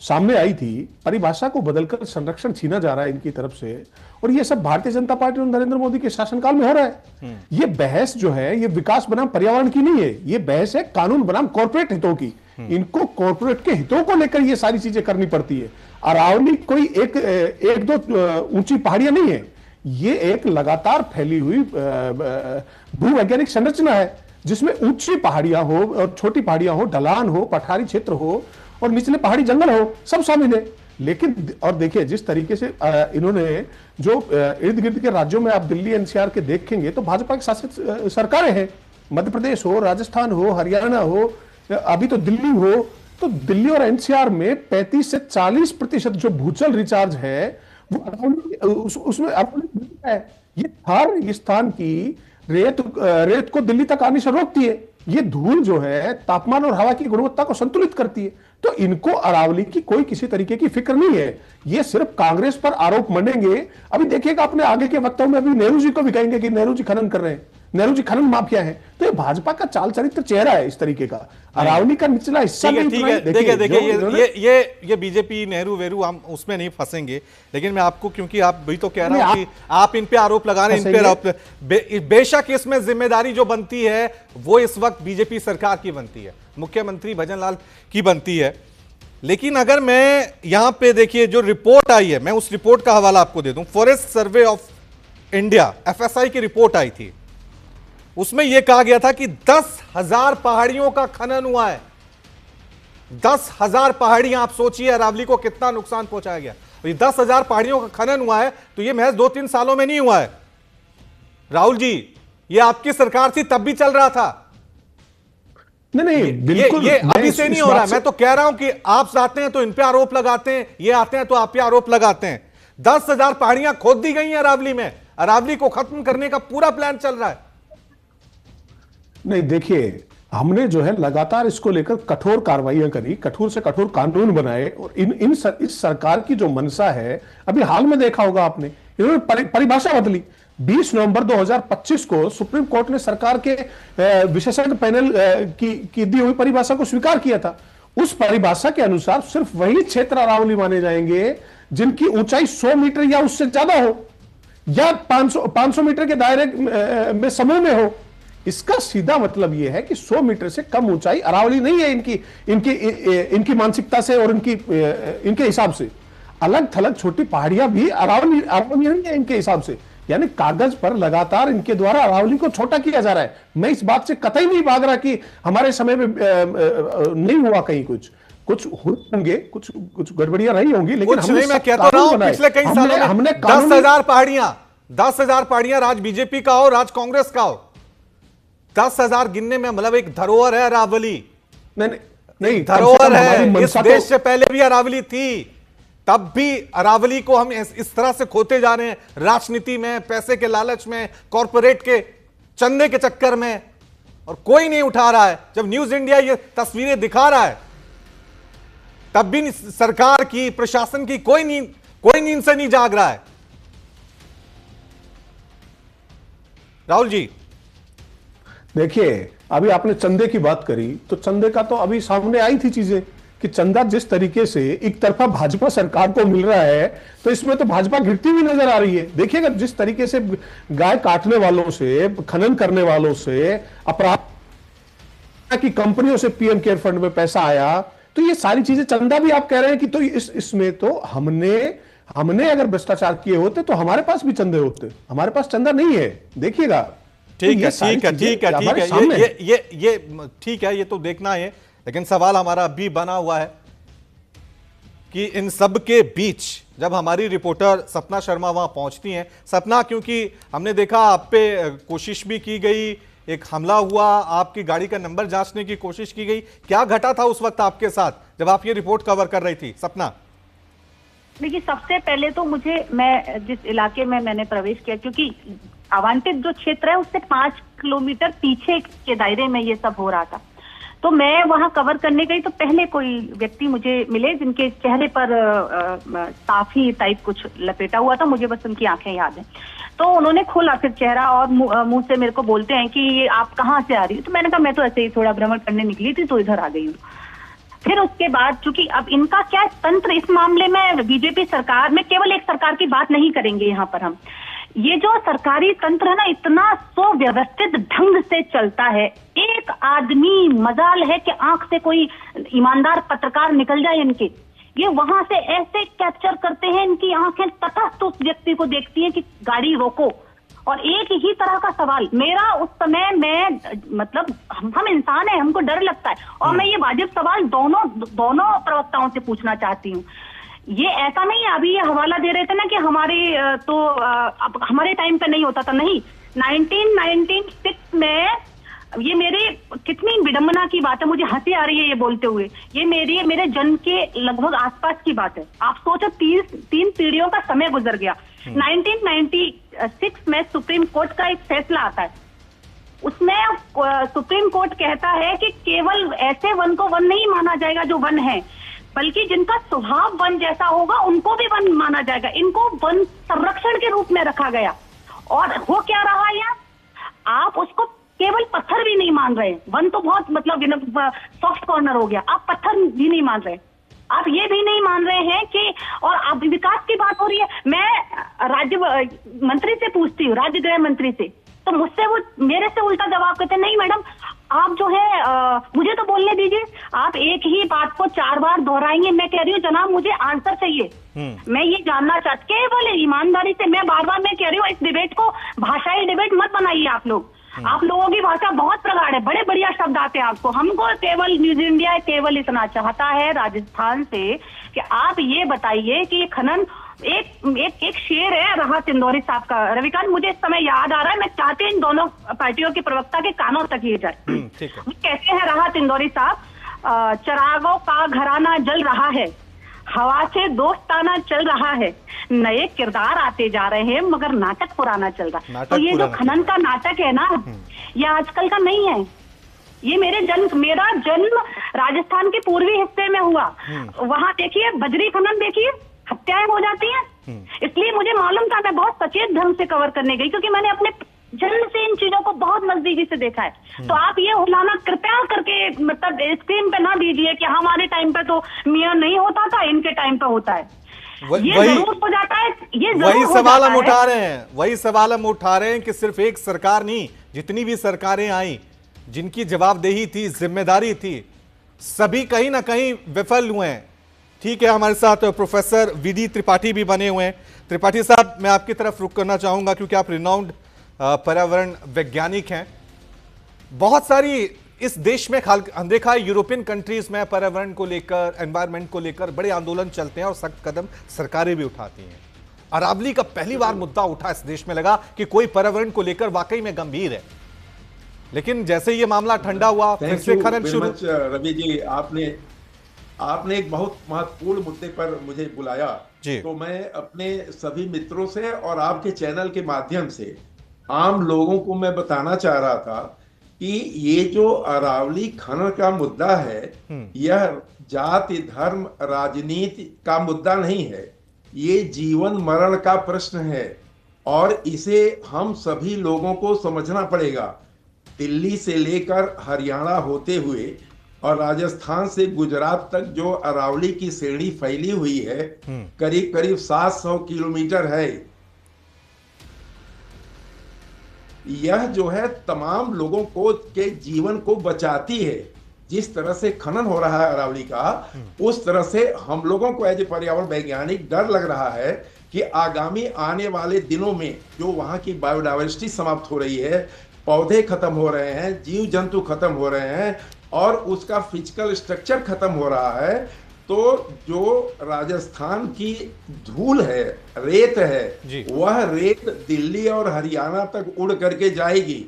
सामने आई थी। परिभाषा को बदलकर संरक्षण छीना जा रहा है इनकी तरफ से, और ये सब भारतीय जनता पार्टी और नरेंद्र मोदी के शासनकाल में हो रहा है। ये बहस जो है, ये विकास बनाम पर्यावरण की नहीं है, ये बहस है कानून बनाम कॉर्पोरेट हितों की। इनको कॉर्पोरेट के हितों को लेकर ये सारी चीजें करनी पड़ती है। अरावली कोई एक दो ऊंची पहाड़ियां नहीं है, ये एक लगातार फैली हुई भूवैज्ञानिक संरचना है, जिसमें ऊंची पहाड़ियां हो और छोटी पहाड़ियां हो, ढलान हो, पठारी क्षेत्र हो और निचले पहाड़ी जंगल हो, सब शामिल है। लेकिन और देखिए, जिस तरीके से इन्होंने जो इर्द गिर्द के राज्यों में आप दिल्ली एनसीआर के देखेंगे तो भाजपा की शासित सरकारें हैं। मध्य प्रदेश हो, राजस्थान हो, हरियाणा हो, अभी तो दिल्ली हो, तो दिल्ली और एनसीआर में 35 से 40% जो भूजल रिचार्ज है वो उसमें है। ये थार रेगिस्तान की रेत को दिल्ली तक आने से रोकती है। ये धूल जो है तापमान और हवा की गुणवत्ता को संतुलित करती है। तो इनको अरावली की कोई किसी तरीके की फिक्र नहीं है। ये सिर्फ कांग्रेस पर आरोप मनेंगे। अभी देखिएगा, अपने आगे के वक्तव्य में अभी नेहरू जी को भी कहेंगे कि नेहरू जी खनन कर रहे हैं। नेहरू जी खनन माफिया हैं। तो ये भाजपा का चाल चरित्र चेहरा है इस तरीके का। अरावली का निचला हिस्सा ठीक है, देखिए ये बीजेपी नेहरू वेरू हम उसमें नहीं फंसेंगे, लेकिन मैं आपको, क्योंकि आप भी तो कह रहे हो कि आप इन पे आरोप लगा रहे हैं, इन पे आरोप, बेशक इसमें जिम्मेदारी जो बनती है वो इस वक्त बीजेपी सरकार की बनती है, मुख्यमंत्री भजन लाल की बनती है। लेकिन अगर मैं यहां पे देखिए जो रिपोर्ट आई है, मैं उस रिपोर्ट का हवाला आपको दे दूं। Forest survey of India FSI की रिपोर्ट आई थी, उसमें यह कहा गया था कि 10,000 पहाड़ियों का खनन हुआ है। 10,000 पहाड़ियां, आप सोचिए अरावली को कितना नुकसान पहुंचाया गया। ये 10,000 पहाड़ियों का खनन हुआ है, तो यह महज 2-3 सालों में नहीं हुआ है राहुल जी, ये आपकी सरकार थी तब भी चल रहा था। नहीं, बिल्कुल ये अभी से नहीं हो रहा है। मैं तो कह रहा हूं कि आप आते हैं तो इन पे आरोप लगाते हैं, ये आते हैं तो आप पे आरोप लगाते हैं। 10,000 पहाड़ियां खोद दी गई हैं अरावली में, अरावली को खत्म करने का पूरा प्लान चल रहा है। नहीं, देखिए हमने जो है लगातार इसको लेकर कठोर कार्रवाइयां करी, कठोर से कठोर कानून बनाए, और इस सरकार की जो मंशा है, अभी हाल में देखा होगा आपने, इन्होंने परिभाषा बदली। 20 नवंबर 2025 को सुप्रीम कोर्ट ने सरकार के विशेषज्ञ पैनल की दी हुई परिभाषा को स्वीकार किया था। उस परिभाषा के अनुसार सिर्फ वही क्षेत्र अरावली माने जाएंगे जिनकी ऊंचाई 100 मीटर या उससे ज्यादा हो, या 500 मीटर के दायरे में समूह में हो। इसका सीधा मतलब यह है कि 100 मीटर से कम ऊंचाई अरावली नहीं है इनकी मानसिकता से और इनके हिसाब से। अलग थलग छोटी पहाड़ियां भी अरावली नहीं है इनके हिसाब से। यानी कागज पर लगातार इनके द्वारा अरावली को छोटा किया जा रहा है। मैं इस बात से कतई नहीं भाग रहा कि हमारे समय में नहीं हुआ, कहीं कुछ होंगे, कुछ गड़बड़ियां रही होंगी, लेकिन कुछ नहीं, मैं कहता रहा हूं पिछले कई सालों में हमने 10,000 पहाड़ियां राज बीजेपी का हो, राज कांग्रेस का हो, 10,000 गिनने में मतलब एक धरोहर है अरावली। नहीं, धरोहर है। इस देश से पहले भी अरावली थी, तब भी अरावली को हम इस तरह से खोते जा रहे हैं, राजनीति में, पैसे के लालच में, कॉरपोरेट के चंदे के चक्कर में, और कोई नहीं उठा रहा है। जब न्यूज इंडिया ये तस्वीरें दिखा रहा है, तब भी सरकार की, प्रशासन की कोई नींद से नहीं जाग रहा है। राहुल जी देखिए, अभी आपने चंदे की बात करी, तो चंदे का तो अभी सामने आई थी चीजें कि चंदा जिस तरीके से एक तरफा भाजपा सरकार को मिल रहा है, तो इसमें तो भाजपा गिरती हुई नजर आ रही है। देखिएगा जिस तरीके से गाय काटने वालों से, खनन करने वालों से, अपराध की कंपनियों से पीएम केयर फंड में पैसा आया, तो ये सारी चीजें चंदा भी आप कह रहे हैं कि तो इसमें तो हमने अगर भ्रष्टाचार किए होते तो हमारे पास भी चंदे होते। हमारे पास चंदा नहीं है, देखिएगा। ठीक है, ये तो देखना है, लेकिन सवाल हमारा अभी बना हुआ है कि इन सब के बीच जब हमारी रिपोर्टर सपना शर्मा वहां पहुंचती हैं, सपना, क्योंकि हमने देखा आप पे कोशिश भी की गई, एक हमला हुआ, आपकी गाड़ी का नंबर जांचने की कोशिश की गई, क्या घटा था उस वक्त आपके साथ जब आप ये रिपोर्ट कवर कर रही थी सपना? देखिए, सबसे पहले तो मैं जिस इलाके में मैंने प्रवेश किया, क्योंकि आवंटित जो क्षेत्र है उससे 5 किलोमीटर पीछे के दायरे में ये सब हो रहा था, तो मैं वहां कवर करने गई तो पहले कोई व्यक्ति मुझे मिले जिनके चेहरे पर साफी टाइप कुछ लपेटा हुआ था, मुझे बस उनकी आंखें याद है। तो उन्होंने खोला फिर चेहरा और मुंह से मेरे को बोलते हैं कि ये आप कहाँ से आ रही हो? तो मैंने कहा मैं तो ऐसे ही थोड़ा भ्रमण करने निकली थी, तो इधर आ गई हूँ। फिर उसके बाद चूंकि अब इनका क्या तंत्र इस मामले में, बीजेपी सरकार में केवल एक सरकार की बात नहीं करेंगे यहाँ पर हम, ये जो सरकारी तंत्र है ना, इतना सुव्यवस्थित ढंग से चलता है। एक आदमी मजाल है कि आंख से कोई ईमानदार पत्रकार निकल जाए इनके, ये वहां से ऐसे कैप्चर करते हैं, इनकी आंखें तटस्थ उस व्यक्ति को देखती हैं कि गाड़ी रोको। और एक ही तरह का सवाल मेरा उस समय, मैं मतलब हम इंसान हैं, हमको डर लगता है, और मैं ये वाजिब सवाल दोनों प्रवक्ताओं से पूछना चाहती हूँ। ये ऐसा नहीं है, अभी ये हवाला दे रहे थे ना कि हमारे तो अब हमारे टाइम पे नहीं होता था, नहीं, 1996 में, ये मेरे कितनी विडंबना की बात है, मुझे हंसी आ रही है ये बोलते हुए, ये मेरे जन्म के लगभग आसपास की बात है। आप सोचो 3 पीढ़ियों का समय गुजर गया। 1996 में सुप्रीम कोर्ट का एक फैसला आता है, उसमें सुप्रीम कोर्ट कहता है कि केवल ऐसे वन को वन नहीं माना जाएगा जो वन है, बल्कि जिनका स्वभाव वन जैसा होगा उनको भी वन माना जाएगा। इनको वन संरक्षण के रूप में रखा गया। और हो क्या रहा है, आप उसको केवल पत्थर भी नहीं मान रहे। वन तो बहुत मतलब सॉफ्ट कॉर्नर हो गया, आप पत्थर भी नहीं मान रहे, आप ये भी नहीं मान रहे हैं कि, और अब विकास की बात हो रही है। मैं राज्य मंत्री से पूछती हूँ, राज्य गृह मंत्री से, तो मुझसे वो मेरे से उल्टा जवाब कहते हैं, नहीं मैडम आप जो है मुझे तो बोलने दीजिए, आप एक ही बात को 4 बार दोहराएंगे। मैं कह रही हूँ जनाब मुझे आंसर चाहिए, मैं ये जानना चाहती, केवल ईमानदारी से मैं बार बार मैं कह रही हूँ, इस डिबेट को भाषाई डिबेट मत बनाइए आप लोग। आप लोगों की भाषा बहुत प्रगाढ़ है, बड़े बढ़िया शब्द आते हैं आपको। हमको केवल न्यूज इंडिया केवल इतना चाहता है राजस्थान से कि आप ये बताइए कि खनन एक शेर है राहत इंदौरी साहब का, रविकांत मुझे इस समय याद आ रहा है, मैं चाहती हूँ इन दोनों पार्टियों के प्रवक्ता के कानों तक ये जाए। कैसे हैं राहत इंदौरी साहब, चरागों का घराना जल रहा है, हवा से दोस्ताना चल रहा है, नए किरदार आते जा रहे हैं मगर नाटक पुराना चल रहा है। तो ये जो खनन का नाटक है ना, ये आजकल का नहीं है। ये मेरा जन्म राजस्थान के पूर्वी हिस्से में हुआ, वहां देखिए बजरी खनन, देखिए हत्याएं हो जाती हैं। इसलिए मुझे मालूम था, मैं बहुत सचेत ढंग से कवर करने गई क्योंकि मैंने अपने जन्म से इन चीजों को बहुत नजदीकी से देखा है। तो आप ये हुलाना कृपया करके मतलब स्क्रीन पे ना दीजिए कि हमारे टाइम पे तो मियां नहीं होता था, इनके टाइम पे होता है। ये जरूर हो जाता है, ये वही सवाल हम उठा रहे हैं, वही सवाल हम उठा रहे हैं कि सिर्फ एक सरकार नहीं, जितनी भी सरकारें आई जिनकी जवाबदेही थी, जिम्मेदारी थी, सभी कहीं ना कहीं विफल हुए हैं। ठीक है, हमारे साथ प्रोफेसर वीडी त्रिपाठी भी बने हुए हैं। त्रिपाठी साहब, मैं आपकी तरफ रुख करना चाहूंगा क्योंकि आप रिनाउंड पर्यावरण वैज्ञानिक हैं। बहुत सारी इस देश में अनदेखा यूरोपियन कंट्रीज में पर्यावरण को लेकर, एनवायरनमेंट को लेकर बड़े आंदोलन चलते हैं और सख्त कदम सरकारें भी उठाती हैं। अरावली का पहली बार मुद्दा उठा इस देश में, लगा कि कोई पर्यावरण को लेकर वाकई में गंभीर है, लेकिन जैसे ये मामला ठंडा हुआ फिर से खनन शुरू। रवि जी, आपने एक बहुत महत्वपूर्ण मुद्दे पर मुझे बुलाया, तो मैं अपने सभी मित्रों से और आपके चैनल के माध्यम से आम लोगों को मैं बताना चाह रहा था कि ये जो अरावली खनन का मुद्दा है, यह जाति धर्म राजनीति का मुद्दा नहीं है, ये जीवन मरण का प्रश्न है और इसे हम सभी लोगों को समझना पड़ेगा। दिल्ली से लेकर हरियाणा होते हुए और राजस्थान से गुजरात तक जो अरावली की श्रेणी फैली हुई है, करीब करीब 700 किलोमीटर है। यह जो है तमाम लोगों को के जीवन को बचाती है। जिस तरह से खनन हो रहा है अरावली का, उस तरह से हम लोगों को एज ए पर्यावरण वैज्ञानिक डर लग रहा है कि आगामी आने वाले दिनों में जो वहां की बायोडाइवर्सिटी समाप्त हो रही है, पौधे खत्म हो रहे हैं, जीव जंतु खत्म हो रहे हैं और उसका फिजिकल स्ट्रक्चर खत्म हो रहा है, तो जो राजस्थान की धूल है, रेत है, वह रेत दिल्ली और हरियाणा तक उड़ करके जाएगी।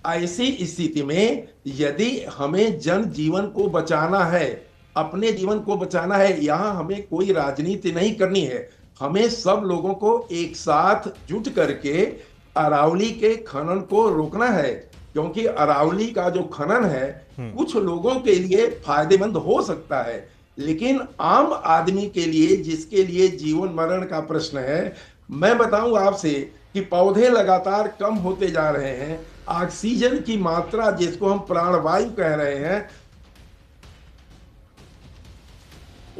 ऐसी स्थिति में यदि हमें जन जीवन को बचाना है, अपने जीवन को बचाना है, यहाँ हमें कोई राजनीति नहीं करनी है, हमें सब लोगों को एक साथ जुट करके अरावली के खनन को रोकना है। क्योंकि अरावली का जो खनन है कुछ लोगों के लिए फायदेमंद हो सकता है, लेकिन आम आदमी के लिए, जिसके लिए जीवन मरण का प्रश्न है, मैं बताऊं आपसे कि पौधे लगातार कम होते जा रहे हैं, ऑक्सीजन की मात्रा जिसको हम प्राणवायु कह रहे हैं,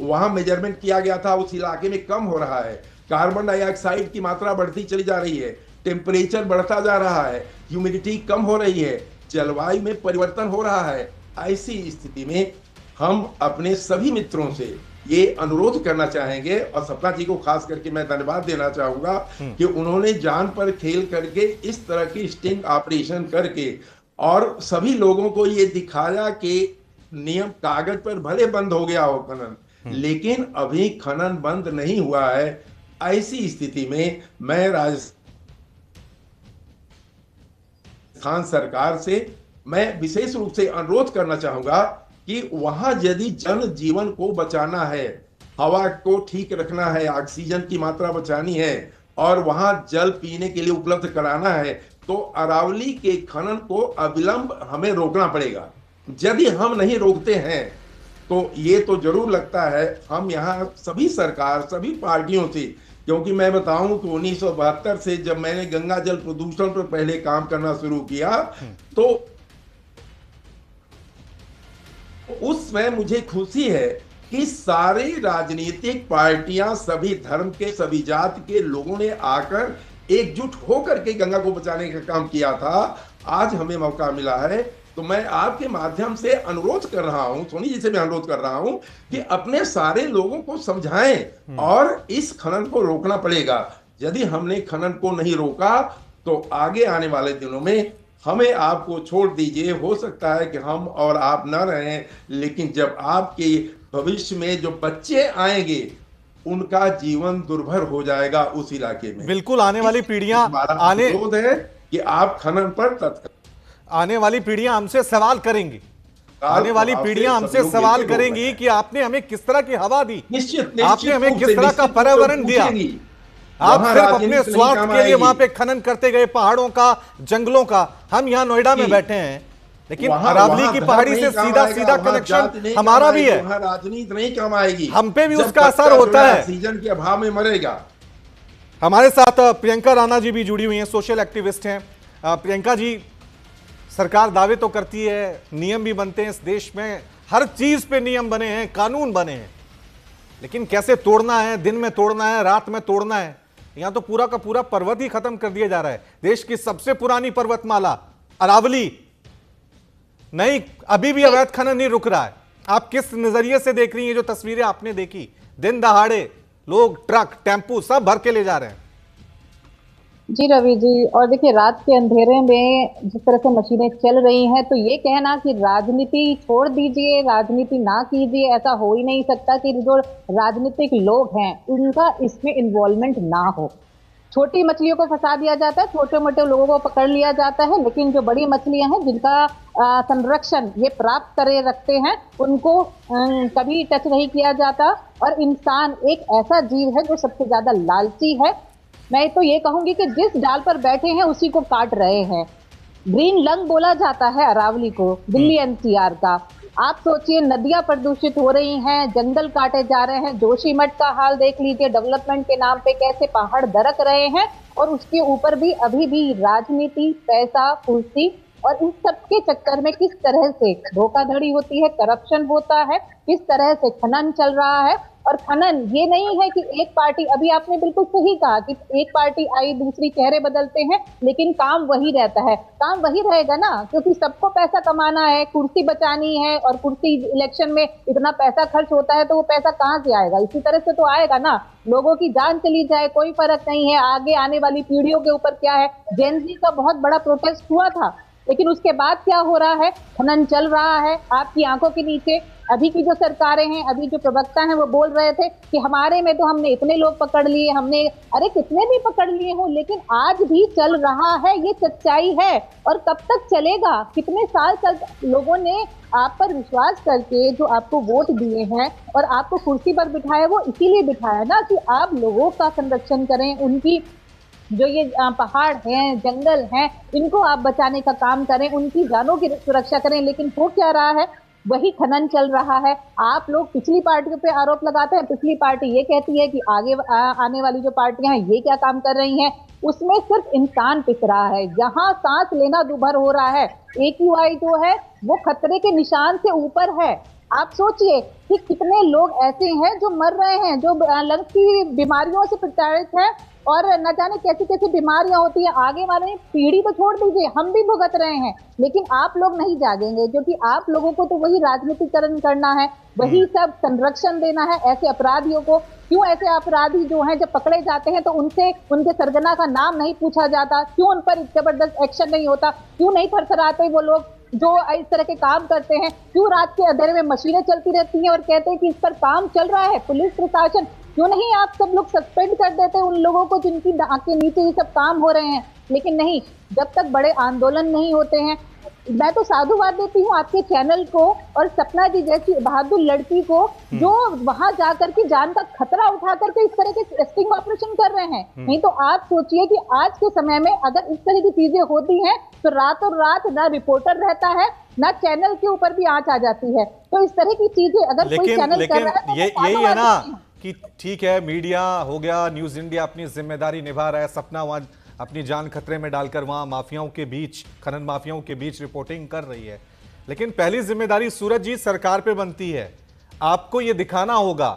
वहां मेजरमेंट किया गया था, उस इलाके में कम हो रहा है, कार्बन डाइऑक्साइड की मात्रा बढ़ती चली जा रही है, टेम्परेचर बढ़ता जा रहा है, ह्यूमिडिटी कम हो रही है, जलवायु में परिवर्तन हो रहा है। ऐसी स्थिति में हम अपने सभी मित्रों से ये अनुरोध करना चाहेंगे और सपना जी को खास करके मैं धन्यवाद देना चाहूंगा कि उन्होंने जान पर खेल करके इस तरह की स्टिंग ऑपरेशन करके और सभी लोगों को ये दिखाया कि नियम कागज पर भले बंद हो गया हो खनन, लेकिन अभी खनन बंद नहीं हुआ है। ऐसी स्थिति में मैं राजस्थान सरकार से मैं विशेष रूप से अनुरोध करना चाहूंगा कि वहां यदि जन जीवन को बचाना है, हवा को ठीक रखना है, ऑक्सीजन की मात्रा बचानी है और वहां जल पीने के लिए उपलब्ध कराना है, तो अरावली के खनन को अविलंब हमें रोकना पड़ेगा। यदि हम नहीं रोकते हैं तो ये तो जरूर लगता है हम यहाँ सभी सरकार, सभी पार्टियों से, क्योंकि मैं बताऊं तो 1972 से जब मैंने गंगा जल प्रदूषण पर पहले काम करना शुरू किया तो उस समय मुझे खुशी है कि सारी राजनीतिक पार्टियां, सभी धर्म के, सभी जाति के लोगों ने आकर एकजुट होकर के गंगा को बचाने का काम किया था। आज हमें मौका मिला है तो मैं आपके माध्यम से अनुरोध कर रहा हूं, सोनी जी से मैं अनुरोध कर रहा हूं कि अपने सारे लोगों को समझाएं और इस खनन को रोकना पड़ेगा। यदि हमने खनन को नहीं रोका तो आगे आने वाले दिनों में हमें आपको छोड़ दीजिए, हो सकता है कि हम और आप न रहें, लेकिन जब आपके भविष्य में जो बच्चे आएंगे उनका जीवन दुर्भर हो जाएगा उस इलाके में। बिल्कुल, आने वाली पीढ़ियां अनुरोध है कि आप खनन पर तत्काल, आने वाली पीढ़ियां हमसे सवाल करेंगी, आने वाली पीढ़ियां हमसे सवाल करेंगी कि आपने हमें किस तरह की हवा दी, निश्चित आपने हमें किस तरह का पर्यावरण दिया। आप सिर्फ अपने स्वार्थ के लिए वहां पे खनन करते गए, पहाड़ों का, जंगलों का। हम यहाँ नोएडा में बैठे हैं, लेकिन अरावली की पहाड़ी से सीधा सीधा कनेक्शन हमारा भी है। राजनीति नहीं काम आएगी, हम पे भी उसका असर होता है। ऑक्सीजन के अभाव में मरेगा। हमारे साथ प्रियंका राणा जी भी जुड़ी हुई हैं, सोशल एक्टिविस्ट हैं। प्रियंका जी, सरकार दावे तो करती है, नियम भी बनते हैं इस देश में, हर चीज पे नियम बने हैं, कानून बने हैं, लेकिन कैसे तोड़ना है, दिन में तोड़ना है, रात में तोड़ना है, यहां तो पूरा का पूरा पर्वत ही खत्म कर दिया जा रहा है। देश की सबसे पुरानी पर्वतमाला अरावली नहीं, अभी भी अवैध खनन नहीं रुक रहा है। आप किस नजरिए से देख रही हैं जो तस्वीरें आपने देखी? दिन दहाड़े लोग ट्रक, टेम्पू सब भर के ले जा रहे हैं। जी रवि जी, और देखिए रात के अंधेरे में जिस तरह से मशीनें चल रही हैं, तो ये कहना कि राजनीति छोड़ दीजिए, राजनीति ना कीजिए, ऐसा हो ही नहीं सकता कि जो राजनीतिक लोग हैं उनका इसमें इन्वॉल्वमेंट ना हो। छोटी मछलियों को फंसा दिया जाता है, छोटे मोटे लोगों को पकड़ लिया जाता है, लेकिन जो बड़ी मछलियां हैं जिनका संरक्षण ये प्राप्त करे रखते हैं उनको कभी टच नहीं किया जाता। और इंसान एक ऐसा जीव है जो सबसे ज्यादा लालची है। मैं तो ये कहूंगी कि जिस डाल पर बैठे हैं उसी को काट रहे हैं। ग्रीन लंग बोला जाता है अरावली को, दिल्ली एनसीआर का। आप सोचिए, नदियां प्रदूषित हो रही हैं, जंगल काटे जा रहे हैं, जोशीमठ का हाल देख लीजिए, डेवलपमेंट के नाम पे कैसे पहाड़ दरक रहे हैं, और उसके ऊपर भी अभी भी राजनीति, पैसा, कुर्सी और इन सब के चक्कर में किस तरह से धोखाधड़ी होती है, करप्शन होता है, किस तरह से खनन चल रहा है। और खनन ये नहीं है कि एक पार्टी, अभी आपने बिल्कुल सही कहा कि एक पार्टी आई, दूसरी चेहरे बदलते हैं, लेकिन काम वही रहता है। काम वही रहेगा ना, क्योंकि सबको पैसा कमाना है, कुर्सी बचानी है, और कुर्सी इलेक्शन में इतना पैसा खर्च होता है तो वो पैसा कहाँ से आएगा? इसी तरह से तो आएगा ना। लोगों की जान चली जाए कोई फर्क नहीं है, आगे आने वाली पीढ़ियों के ऊपर क्या है। जेन जी का बहुत बड़ा प्रोटेस्ट हुआ था, लेकिन उसके बाद क्या हो रहा है? खनन चल रहा है आपकी आंखों के नीचे। अभी की जो सरकारें हैं, अभी जो प्रवक्ता हैं, वो बोल रहे थे कि हमारे में तो हमने इतने लोग पकड़ लिए, हमने, अरे कितने भी पकड़ लिए हों, लेकिन आज भी चल रहा है, ये सच्चाई है। और कब तक चलेगा? कितने साल तक लोगों ने आप पर विश्वास करके जो आपको वोट दिए हैं और आपको कुर्सी पर बिठाया, वो इसीलिए बिठाया ना कि आप लोगों का संरक्षण करें, उनकी जो ये पहाड़ हैं, जंगल हैं, इनको आप बचाने का काम करें, उनकी जानों की सुरक्षा करें। लेकिन हो क्या रहा है? वही खनन चल रहा है। आप लोग पिछली पार्टियों पे आरोप लगाते हैं, पिछली पार्टी ये कहती है कि आगे आने वाली जो पार्टियां हैं ये क्या काम कर रही हैं। उसमें सिर्फ इंसान पिस रहा है, जहां सांस लेना दुभर हो रहा है। AQI जो है वो खतरे के निशान से ऊपर है। आप सोचिए कि कितने लोग ऐसे हैं जो मर रहे हैं, जो लंग्स की बीमारियों से प्रताड़ित हैं, और न जाने कैसी कैसी बीमारियां होती है। आगे वाले पीढ़ी तो छोड़ दीजिए, हम भी भुगत रहे हैं, लेकिन आप लोग नहीं जागेंगे, क्योंकि आप लोगों को तो वही राजनीतिकरण करना है, वही सब संरक्षण देना है ऐसे अपराधियों को। क्यों ऐसे अपराधी जो हैं जब पकड़े जाते हैं तो उनसे, उनके सरगना का नाम नहीं पूछा जाता? क्यों उन पर जबरदस्त एक्शन नहीं होता? क्यों नहीं थरथराते वो लोग जो इस तरह के काम करते हैं? क्यों रात के अंधेरे में मशीनें चलती रहती हैं और कहते हैं कि इस पर काम चल रहा है? पुलिस प्रशासन क्यों नहीं आप सब लोग सस्पेंड कर देते उन लोगों को जिनकी नाक के नीचे ये सब काम हो रहे हैं? लेकिन नहीं, जब तक बड़े आंदोलन नहीं होते हैं। मैं तो साधुवाद देती हूँ आपके चैनल को और सपना जी जैसी बहादुर लड़की को, जो वहां जाकर के जान का खतरा उठा करके इस तरह के टेस्टिंग ऑपरेशन कर रहे हैं। नहीं तो आप सोचिए कि आज के समय में अगर इस तरह की चीजें होती हैं तो रातों रात ना रिपोर्टर रहता है, ना चैनल के ऊपर भी आंच आ जाती है। तो इस तरह की चीजें अगर कोई चैनल कर रहा है तो यही है ना, कि ठीक है, मीडिया हो गया, न्यूज़ इंडिया अपनी जिम्मेदारी निभा रहा है, सपना वहां अपनी जान खतरे में डालकर वहां माफियाओं के बीच, खनन माफियाओं के बीच रिपोर्टिंग कर रही है। लेकिन पहली जिम्मेदारी सूरज जी सरकार पे बनती है। आपको यह दिखाना होगा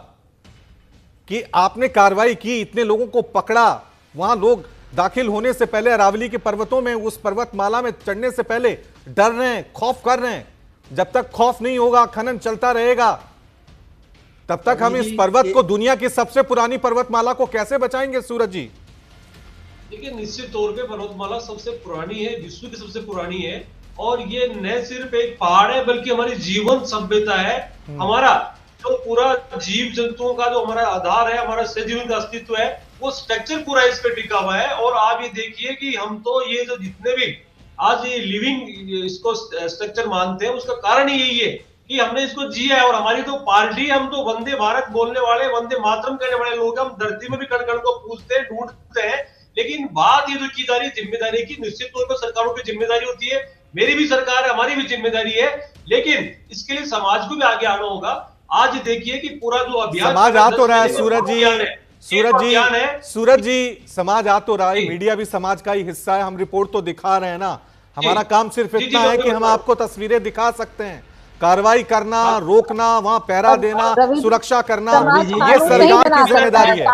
कि आपने कार्रवाई की, इतने लोगों को पकड़ा, वहां लोग दाखिल होने से पहले अरावली के पर्वतों में, उस पर्वतमाला में चढ़ने से पहले डर रहे हैं, खौफ कर रहे हैं। जब तक खौफ नहीं होगा, खनन चलता रहेगा, तब तक हम इस पर्वत को, दुनिया की सबसे पुरानी पर्वतमाला को कैसे बचाएंगे सूरज जी? देखिए, निश्चित तौर पे पर्वतमाला सबसे पुरानी है, विश्व की सबसे पुरानी है, और ये न सिर्फ एक पहाड़ है बल्कि हमारी जीवन सभ्यता है। हमारा जो पूरा जीव जंतुओं का जो हमारा आधार है, हमारा सजीवन का अस्तित्व है, वो स्ट्रक्चर पूरा इस पे टिका हुआ है। और आप ये देखिए कि हम तो ये जो जितने भी आज ये लिविंग इसको स्ट्रक्चर मानते हैं, उसका कारण ही यही है कि हमने इसको जिया है। और हमारी तो पार्टी, हम तो वंदे भारत बोलने वाले, वंदे मातरम कहने वाले लोग, हम धरती में भी कण कण को पूछते हैं, ढूंढते हैं। लेकिन बात ये जो की जा रही है जिम्मेदारी की, निश्चित तौर पर सरकारों की जिम्मेदारी होती है, मेरी भी सरकार है, हमारी भी जिम्मेदारी है, लेकिन इसके लिए समाज को भी आगे आना होगा। आज देखिए कि पूरा जो अभियान समाज आ तो रहा है सूरज जी, सूरज जी समाज आ तो रहा है, मीडिया भी समाज का ही हिस्सा है, हम रिपोर्ट तो दिखा रहे हैं ना। हमारा काम सिर्फ इतना है कि हम आपको तस्वीरें दिखा सकते हैं, कार्रवाई करना, रोकना, वहां पहरा देना, सुरक्षा करना, ये सरकार की जिम्मेदारी है।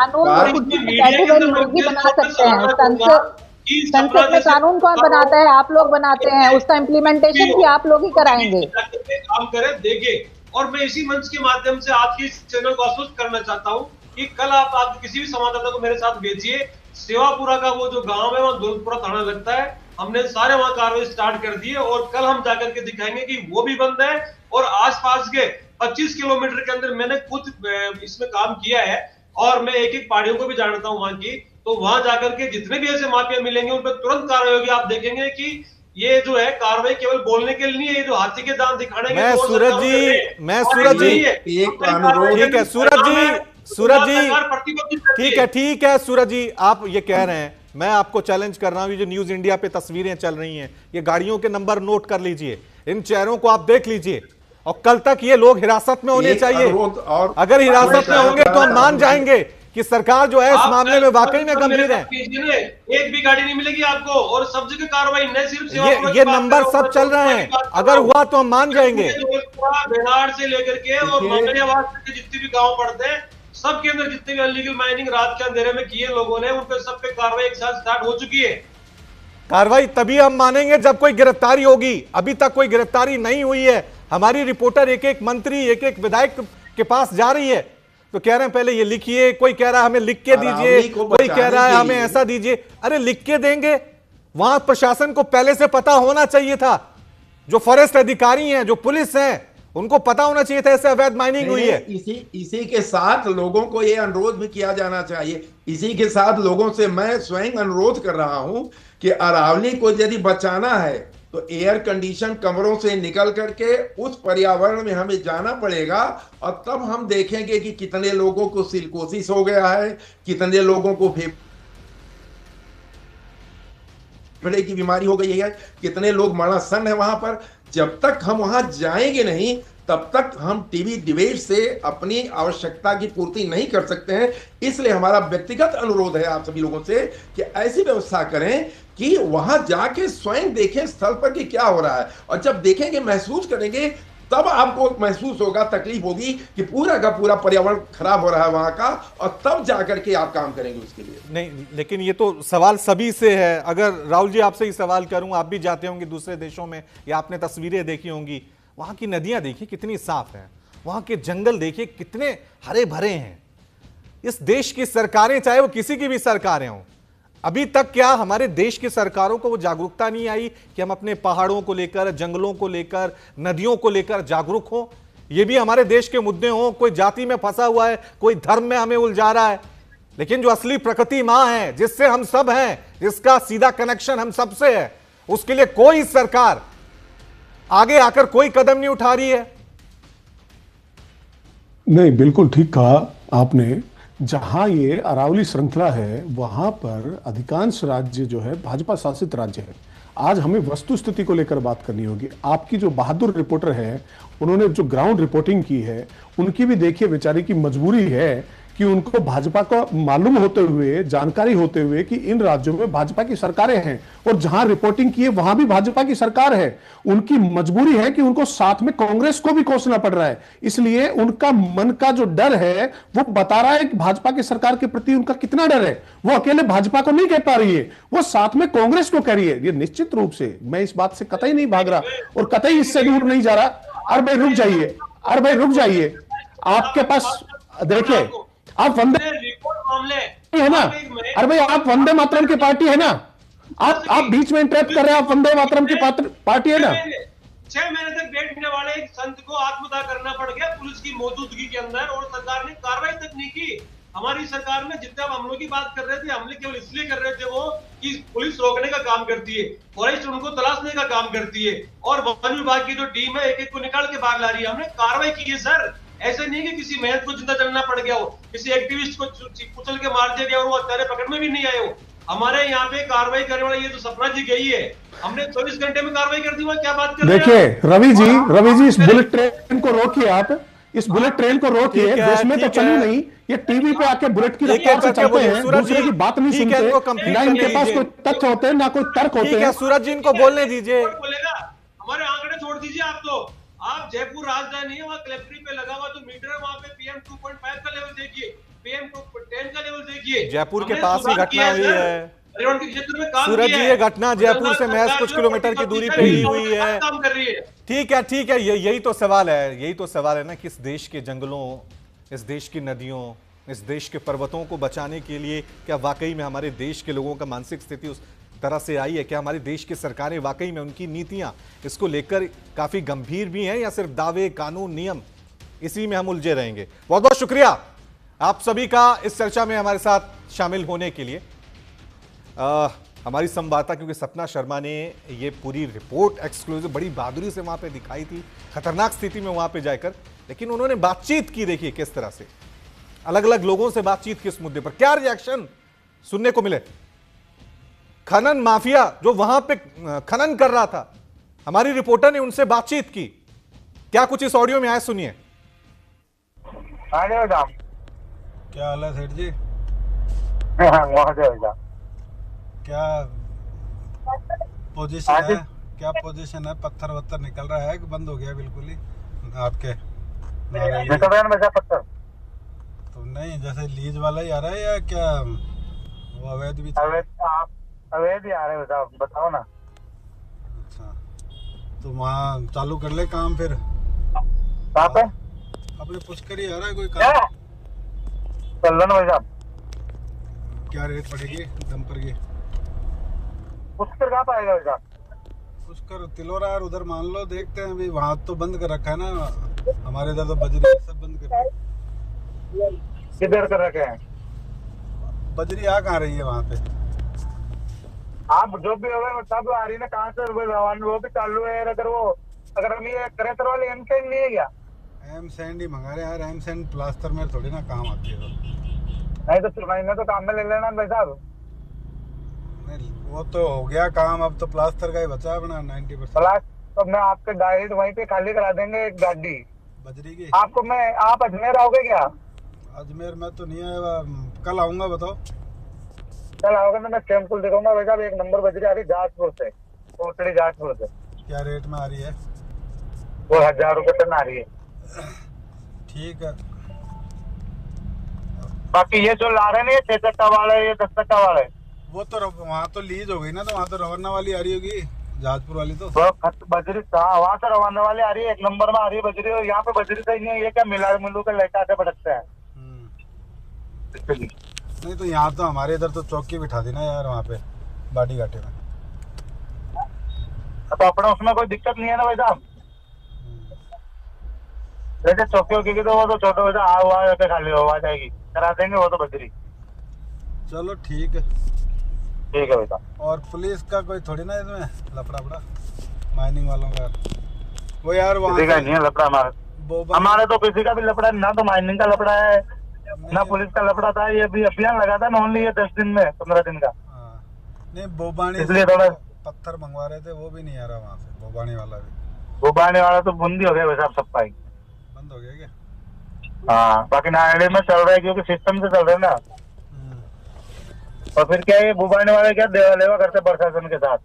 संसद में कानून कौन बनाता है? आप लोग बनाते हैं, उसका इम्प्लीमेंटेशन भी आप लोग ही कराएंगे। काम करें, देखें। और मैं इसी मंच के माध्यम से आपके इस चैनल को आश्वस्त करना चाहता हूं कि कल आप किसी भी संवाददाता को मेरे साथ भेजिए, सेवापुरा का वो जो गांव है, वहां दौलतपुरा थाना लगता है, हमने सारे वहां कार्रवाई स्टार्ट कर दी है। और कल हम जाकर के दिखाएंगे कि वो भी बंद है, और आसपास के 25 किलोमीटर के अंदर मैंने खुद इसमें काम किया है, और मैं एक एक पहाड़ियों को भी जानता हूं वहां की। तो वहां जाकर के जितने भी ऐसे माफिया मिलेंगे, उन पर तुरंत कार्रवाई होगी। आप देखेंगे कि ये जो है कार्रवाई केवल बोलने के लिए नहीं है, ये जो हाथी के दांत दिखाने के, मैं सूरज जी ठीक है सूरज जी, आप ये कह रहे हैं, मैं आपको चैलेंज कर रहा हूं, ये जो न्यूज इंडिया पे तस्वीरें चल रही हैं, ये गाड़ियों के नंबर नोट कर लीजिए, इन चेहरों को आप देख लीजिए, और कल तक ये लोग हिरासत में होने चाहिए। अगर हिरासत में होंगे तो हम मान जाएंगे कि सरकार जो है इस मामले में वाकई में गंभीर है। एक भी गाड़ी नहीं मिलेगी आपको, और सब जगह कार्रवाई, न सिर्फ ये नंबर सब चल रहे हैं, अगर हुआ तो हम मान जाएंगे। बेनाड से लेकर के और मंगलियावास के जितने भी गांव पड़ते हैं, सबके अंदर जितने भी अनलीगल माइनिंग रात के अंधेरे में किए लोगों ने, उन पर सब पे कार्रवाई एक साथ स्टार्ट हो चुकी है। कार्रवाई तभी हम मानेंगे जब कोई गिरफ्तारी होगी। अभी तक कोई गिरफ्तारी नहीं हुई है। हमारी रिपोर्टर एक एक मंत्री, एक एक विधायक के पास जा रही है, तो कह रहे हैं पहले ये लिखिए, कोई कह रहा है हमें लिख के दीजिए, कोई कह रहा है हमें ऐसा दीजिए। अरे लिख के देंगे, वहां प्रशासन को पहले से पता होना चाहिए था। जो फॉरेस्ट अधिकारी हैं, जो पुलिस हैं, उनको पता होना चाहिए था ऐसे अवैध माइनिंग हुई है। इसी के साथ लोगों को ये अनुरोध भी किया जाना चाहिए। इसी के साथ लोगों से मैं स्वयं अनुरोध कर रहा हूं कि अरावली को यदि बचाना है तो एयर कंडीशन कमरों से निकल करके उस पर्यावरण में हमें जाना पड़ेगा, और तब हम देखेंगे कि कितने लोगों को सिलिकोसिस हो गया है, कितने लोगों को फेफड़े की बीमारी हो गई है, कितने लोग मरणासन है वहां पर। जब तक हम वहां जाएंगे नहीं, तब तक हम टीवी डिबेट से अपनी आवश्यकता की पूर्ति नहीं कर सकते हैं। इसलिए हमारा व्यक्तिगत अनुरोध है आप सभी लोगों से कि ऐसी व्यवस्था करें कि वहां जाके स्वयं देखें स्थल पर कि क्या हो रहा है, और जब देखेंगे, महसूस करेंगे, तब आपको महसूस होगा, तकलीफ होगी कि पूरा का पूरा पर्यावरण खराब हो रहा है वहां का, और तब जाकर के आप काम करेंगे उसके लिए। नहीं, लेकिन ये तो सवाल सभी से है। अगर राहुल जी आपसे ही सवाल करूं, आप भी जाते होंगे दूसरे देशों में, या आपने तस्वीरें देखी होंगी, वहां की नदियां देखिए कितनी साफ है, वहां के जंगल देखिए कितने हरे भरे हैं। इस देश की सरकारें, चाहे वो किसी की भी सरकारें हों, अभी तक क्या हमारे देश की सरकारों को वो जागरूकता नहीं आई कि हम अपने पहाड़ों को लेकर, जंगलों को लेकर, नदियों को लेकर जागरूक हों? ये भी हमारे देश के मुद्दे हों। कोई जाति में फंसा हुआ है, कोई धर्म में हमें उलझा रहा है, लेकिन जो असली प्रकृति मां है, जिससे हम सब हैं, जिसका सीधा कनेक्शन हम सबसे है, उसके लिए कोई सरकार आगे आकर कोई कदम नहीं उठा रही है। नहीं, बिल्कुल ठीक कहा आपने। जहां ये अरावली श्रृंखला है, वहां पर अधिकांश राज्य जो है भाजपा शासित राज्य है। आज हमें वस्तु स्थिति को लेकर बात करनी होगी। आपकी जो बहादुर रिपोर्टर है, उन्होंने जो ग्राउंड रिपोर्टिंग की है, उनकी भी देखिए बेचारी की मजबूरी है कि उनको भाजपा को मालूम होते हुए, जानकारी होते हुए कि इन राज्यों में भाजपा की सरकारें हैं और जहां रिपोर्टिंग की है वहां भी भाजपा की सरकार है, उनकी मजबूरी है कि उनको साथ में कांग्रेस को भी कोसना पड़ रहा है। इसलिए उनका मन का जो डर है वो बता रहा है कि भाजपा की सरकार के प्रति उनका कितना डर है। वो अकेले भाजपा को नहीं कह पा रही है, वो साथ में कांग्रेस को कह रही है। ये निश्चित रूप से मैं इस बात से कतई नहीं भाग रहा और कतई इससे दूर नहीं जा रहा। अरे भाई रुक जाइए, अरे भाई रुक जाइए, आपके पास देखिए, आप वंदे है ना, अरे भाई आप वंदे मातरम की पार्टी है ना, आप बीच में इंटरप्ट कर रहे हैं, आप वंदे मातरम की पार्टी है ना। 6 महीने तक बैठने वाले एक संत को आत्मदाह करना पड़ गया पुलिस की मौजूदगी के अंदर, और सरकार ने कार्रवाई तक नहीं की। हमारी सरकार में जितने आप हमलों की बात कर रहे थे, हमले केवल इसलिए कर रहे थे वो कि पुलिस रोकने का काम करती है, फॉरेस्ट उनको तलाशने का काम करती है, और वन विभाग की जो टीम है एक एक को निकाल के भाग ला रही है। हमने कार्रवाई की है सर, ऐसे नहीं कि किसी महंत को जिंदा जलना पड़ गया हो, किसी एक्टिविस्ट को कुचल के मार दिया गया और वो हत्यारे पकड़ में भी नहीं आए हो। हमारे यहाँ पे कार्रवाई करने वाला ये तो सपना जी गई है, हमने 24 घंटे में कार्रवाई कर दी। वो क्या बात कर रहे हैं? देखिए रवि जी इस बुलेट ट्रेन को रोकिए, आप इस बुलेट ट्रेन को रोकिए, देश में तो चली नहीं, ये टीवी पे आके बुलेट की रफ्तार से चलते हैं, दूसरे की बात नहीं सुनते, ना इनके पास कोई तथ्य होते हैं ना कोई तर्क होते हैं। सूरज जी इनको बोलने दीजिए। हमारे आंकड़े छोड़ दीजिए। आप जयपुर राजधानी है, वहाँ कलेक्ट्री पे लगा हुआ जो मीटर है, वहाँ पे PM 2.5 का लेवल देखिए, PM 10 का लेवल देखिए। जयपुर के पास ही घटना हुई है सूरज जी, ये घटना जयपुर से महज कुछ किलोमीटर की दूरी पे ही हुई है। ठीक है, यही तो सवाल है ना, किस देश के जंगलों, इस देश की नदियों, इस देश के पर्वतों को बचाने के लिए क्या वाकई में हमारे देश के लोगों का मानसिक स्थिति उस तरह से आई है? क्या हमारे देश की सरकारें वाकई में, उनकी नीतियां इसको लेकर काफी गंभीर भी हैं, या सिर्फ दावे, कानून, नियम, इसी में हम उलझे रहेंगे? बहुत बहुत शुक्रिया आप सभी का इस चर्चा में हमारे साथ शामिल होने के लिए। हमारी संवाददाता, क्योंकि सपना शर्मा ने ये पूरी रिपोर्ट एक्सक्लूसिव बड़ी बहादुरी से वहां पे दिखाई थी, खतरनाक स्थिति में वहां पे जाकर, लेकिन उन्होंने बातचीत की। देखिए किस तरह से अलग अलग लोगों से बातचीत की इस मुद्दे पर, क्या रिएक्शन सुनने को मिले। खनन माफिया जो वहां पे खनन कर रहा था, हमारी रिपोर्टर ने उनसे बातचीत की, क्या कुछ इस ऑडियो में आया, सुनिए। क्या हाल है सेठ जी? क्या पोजीशन है? क्या पोजीशन है? पत्थर वत्थर निकल रहा है कि बंद हो गया बिल्कुल ही आपके? पत्थर तो नहीं, जैसे लीज वाला ही आ रहा है या क्या वो अवैध भी? अवैध ही आ रहे हो, बताओ ना। अच्छा, तो वहाँ चालू कर ले काम फिर। कहाँ पे? अपने पुष्कर ही आ रहा है कोई काम? चल लो ना भाई साहब। क्या रेट पड़ेगी डंपर की? पुष्कर कहाँ पाएगा भाई साहब? पुष्कर तिलोरा और उधर मान लो, देखते हैं अभी। वहाँ तो बंद कर रखा है ना, हमारे इधर तो बजरी सब बंद कर रखा। किधर कर रखे हैं? बजरी आ कहाँ रही है वहाँ पे? आप जो भी होगा सब आ रही है ना, कहाँ से वो भी चालू है। अगर हम ये करें तो वाले एम सैंड नहीं है क्या? एम सैंड ही मंगा रहे यार, एम सैंड प्लास्टर में थोड़ी ना काम आती है। नहीं तो महीने तो काम में ले लेना भाई साहब। वो तो हो गया काम, अब तो प्लास्टर का ही बचा अपना 90%। तो मैं आपके डायरेक्ट वहीं पे खाली करा देंगे एक गाड़ी बजरी की। आप अजमेर आओगे क्या? अजमेर में तो नहीं आया, कल आऊंगा। बताओ कल आओगे तो मैं सैंपल दिखाऊंगा भाई साहब। 1 नंबर बजरी आ रही जहाजपुर से, कोटड़ी जहाजपुर से। क्या रेट में आ रही है? वो 1000 रुपए टन आ रही है। ठीक है। बाकी ये जो ला रहे हैं 6 चक्का वाले, ये 10 चक्का वाले, वो तो वहाँ तो लीज हो गई ना, तो वहाँ तो रवाना वाली आ रही होगी, जहाजपुर वाली। तो बजरी वहाँ से रवाना वाली आ रही है, 1 नंबर में आ रही है बजरी। और यहाँ पे बजरी सही नहीं है, ये क्या मिलू के लेके आके भटकते हैं। नहीं तो यहाँ तो हमारे इधर तो चौकी बिठा दी ना यार, वहाँ पे बाटी घाटे में। तो अपना उसमें कोई दिक्कत नहीं है ना भाई साहब। जैसे चौकी की तो वो तो छोटे वैसे आ खाली हो जाएगी, करा देंगे वो तो बजरी। चलो ठीक है भाई साहब। और पुलिस का कोई थोड़ी ना इसमें लफड़ा माइनिंग वालों का? वो यार वहाँ किसी का नहीं है लफड़ा हमारे तो किसी का भी लफड़ा ना, तो माइनिंग का लफड़ा है ना पुलिस का लफड़ा था। ये भी अभियान लगा था ना ओनली ये 10 दिन में, 15 दिन का। नहीं बोबानी इसलिए थोड़ा पत्थर मंगवा रहे थे, वो भी नहीं आ रहा वहाँ से। बोबानी वाला भी, बोबानी वाला तो बंद ही हो गया वैसे, आप सब पाई बंद हो गया क्या? हाँ, बाकी नायडे में चल रहा है क्योंकि सिस्टम से चल रहा है ना। और फिर क्या ये बुबाने वाले क्या देवा लेवा करते प्रशासन के साथ,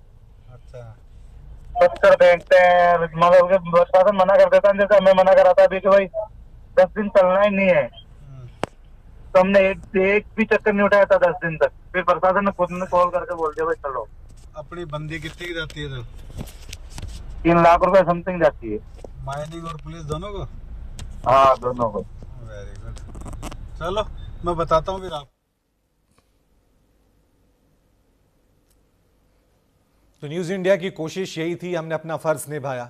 पत्थर फेंकते हैं, मगर प्रशासन मना कर देता है। जैसे हमें मना करा था अभी कि भाई 10 दिन चलना ही नहीं है, तो हमने एक भी चक्कर नहीं उठाया था 10 दिन तक। फिर प्रशासन ने खुद ने कॉल करके बोल दिया भाई चलो। अपनी बंदी कितनी की जाती है? तो 3 लाख रुपए समथिंग जाती है। माइनिंग और पुलिस दोनों को? हाँ, दोनों को। Very good. चलो मैं बताता हूँ फिर आप। तो न्यूज़ इंडिया की कोशिश यही थी, हमने अपना फर्ज निभाया,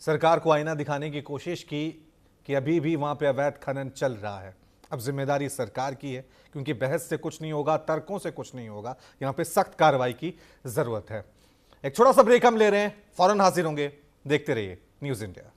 सरकार को आईना दिखाने की कोशिश की कि अभी भी वहां पे अवैध खनन चल रहा है। अब जिम्मेदारी सरकार की है, क्योंकि बहस से कुछ नहीं होगा, तर्कों से कुछ नहीं होगा, यहां पे सख्त कार्रवाई की जरूरत है। एक छोटा सा ब्रेक हम ले रहे हैं, फौरन हाजिर होंगे, देखते रहिए न्यूज़ इंडिया।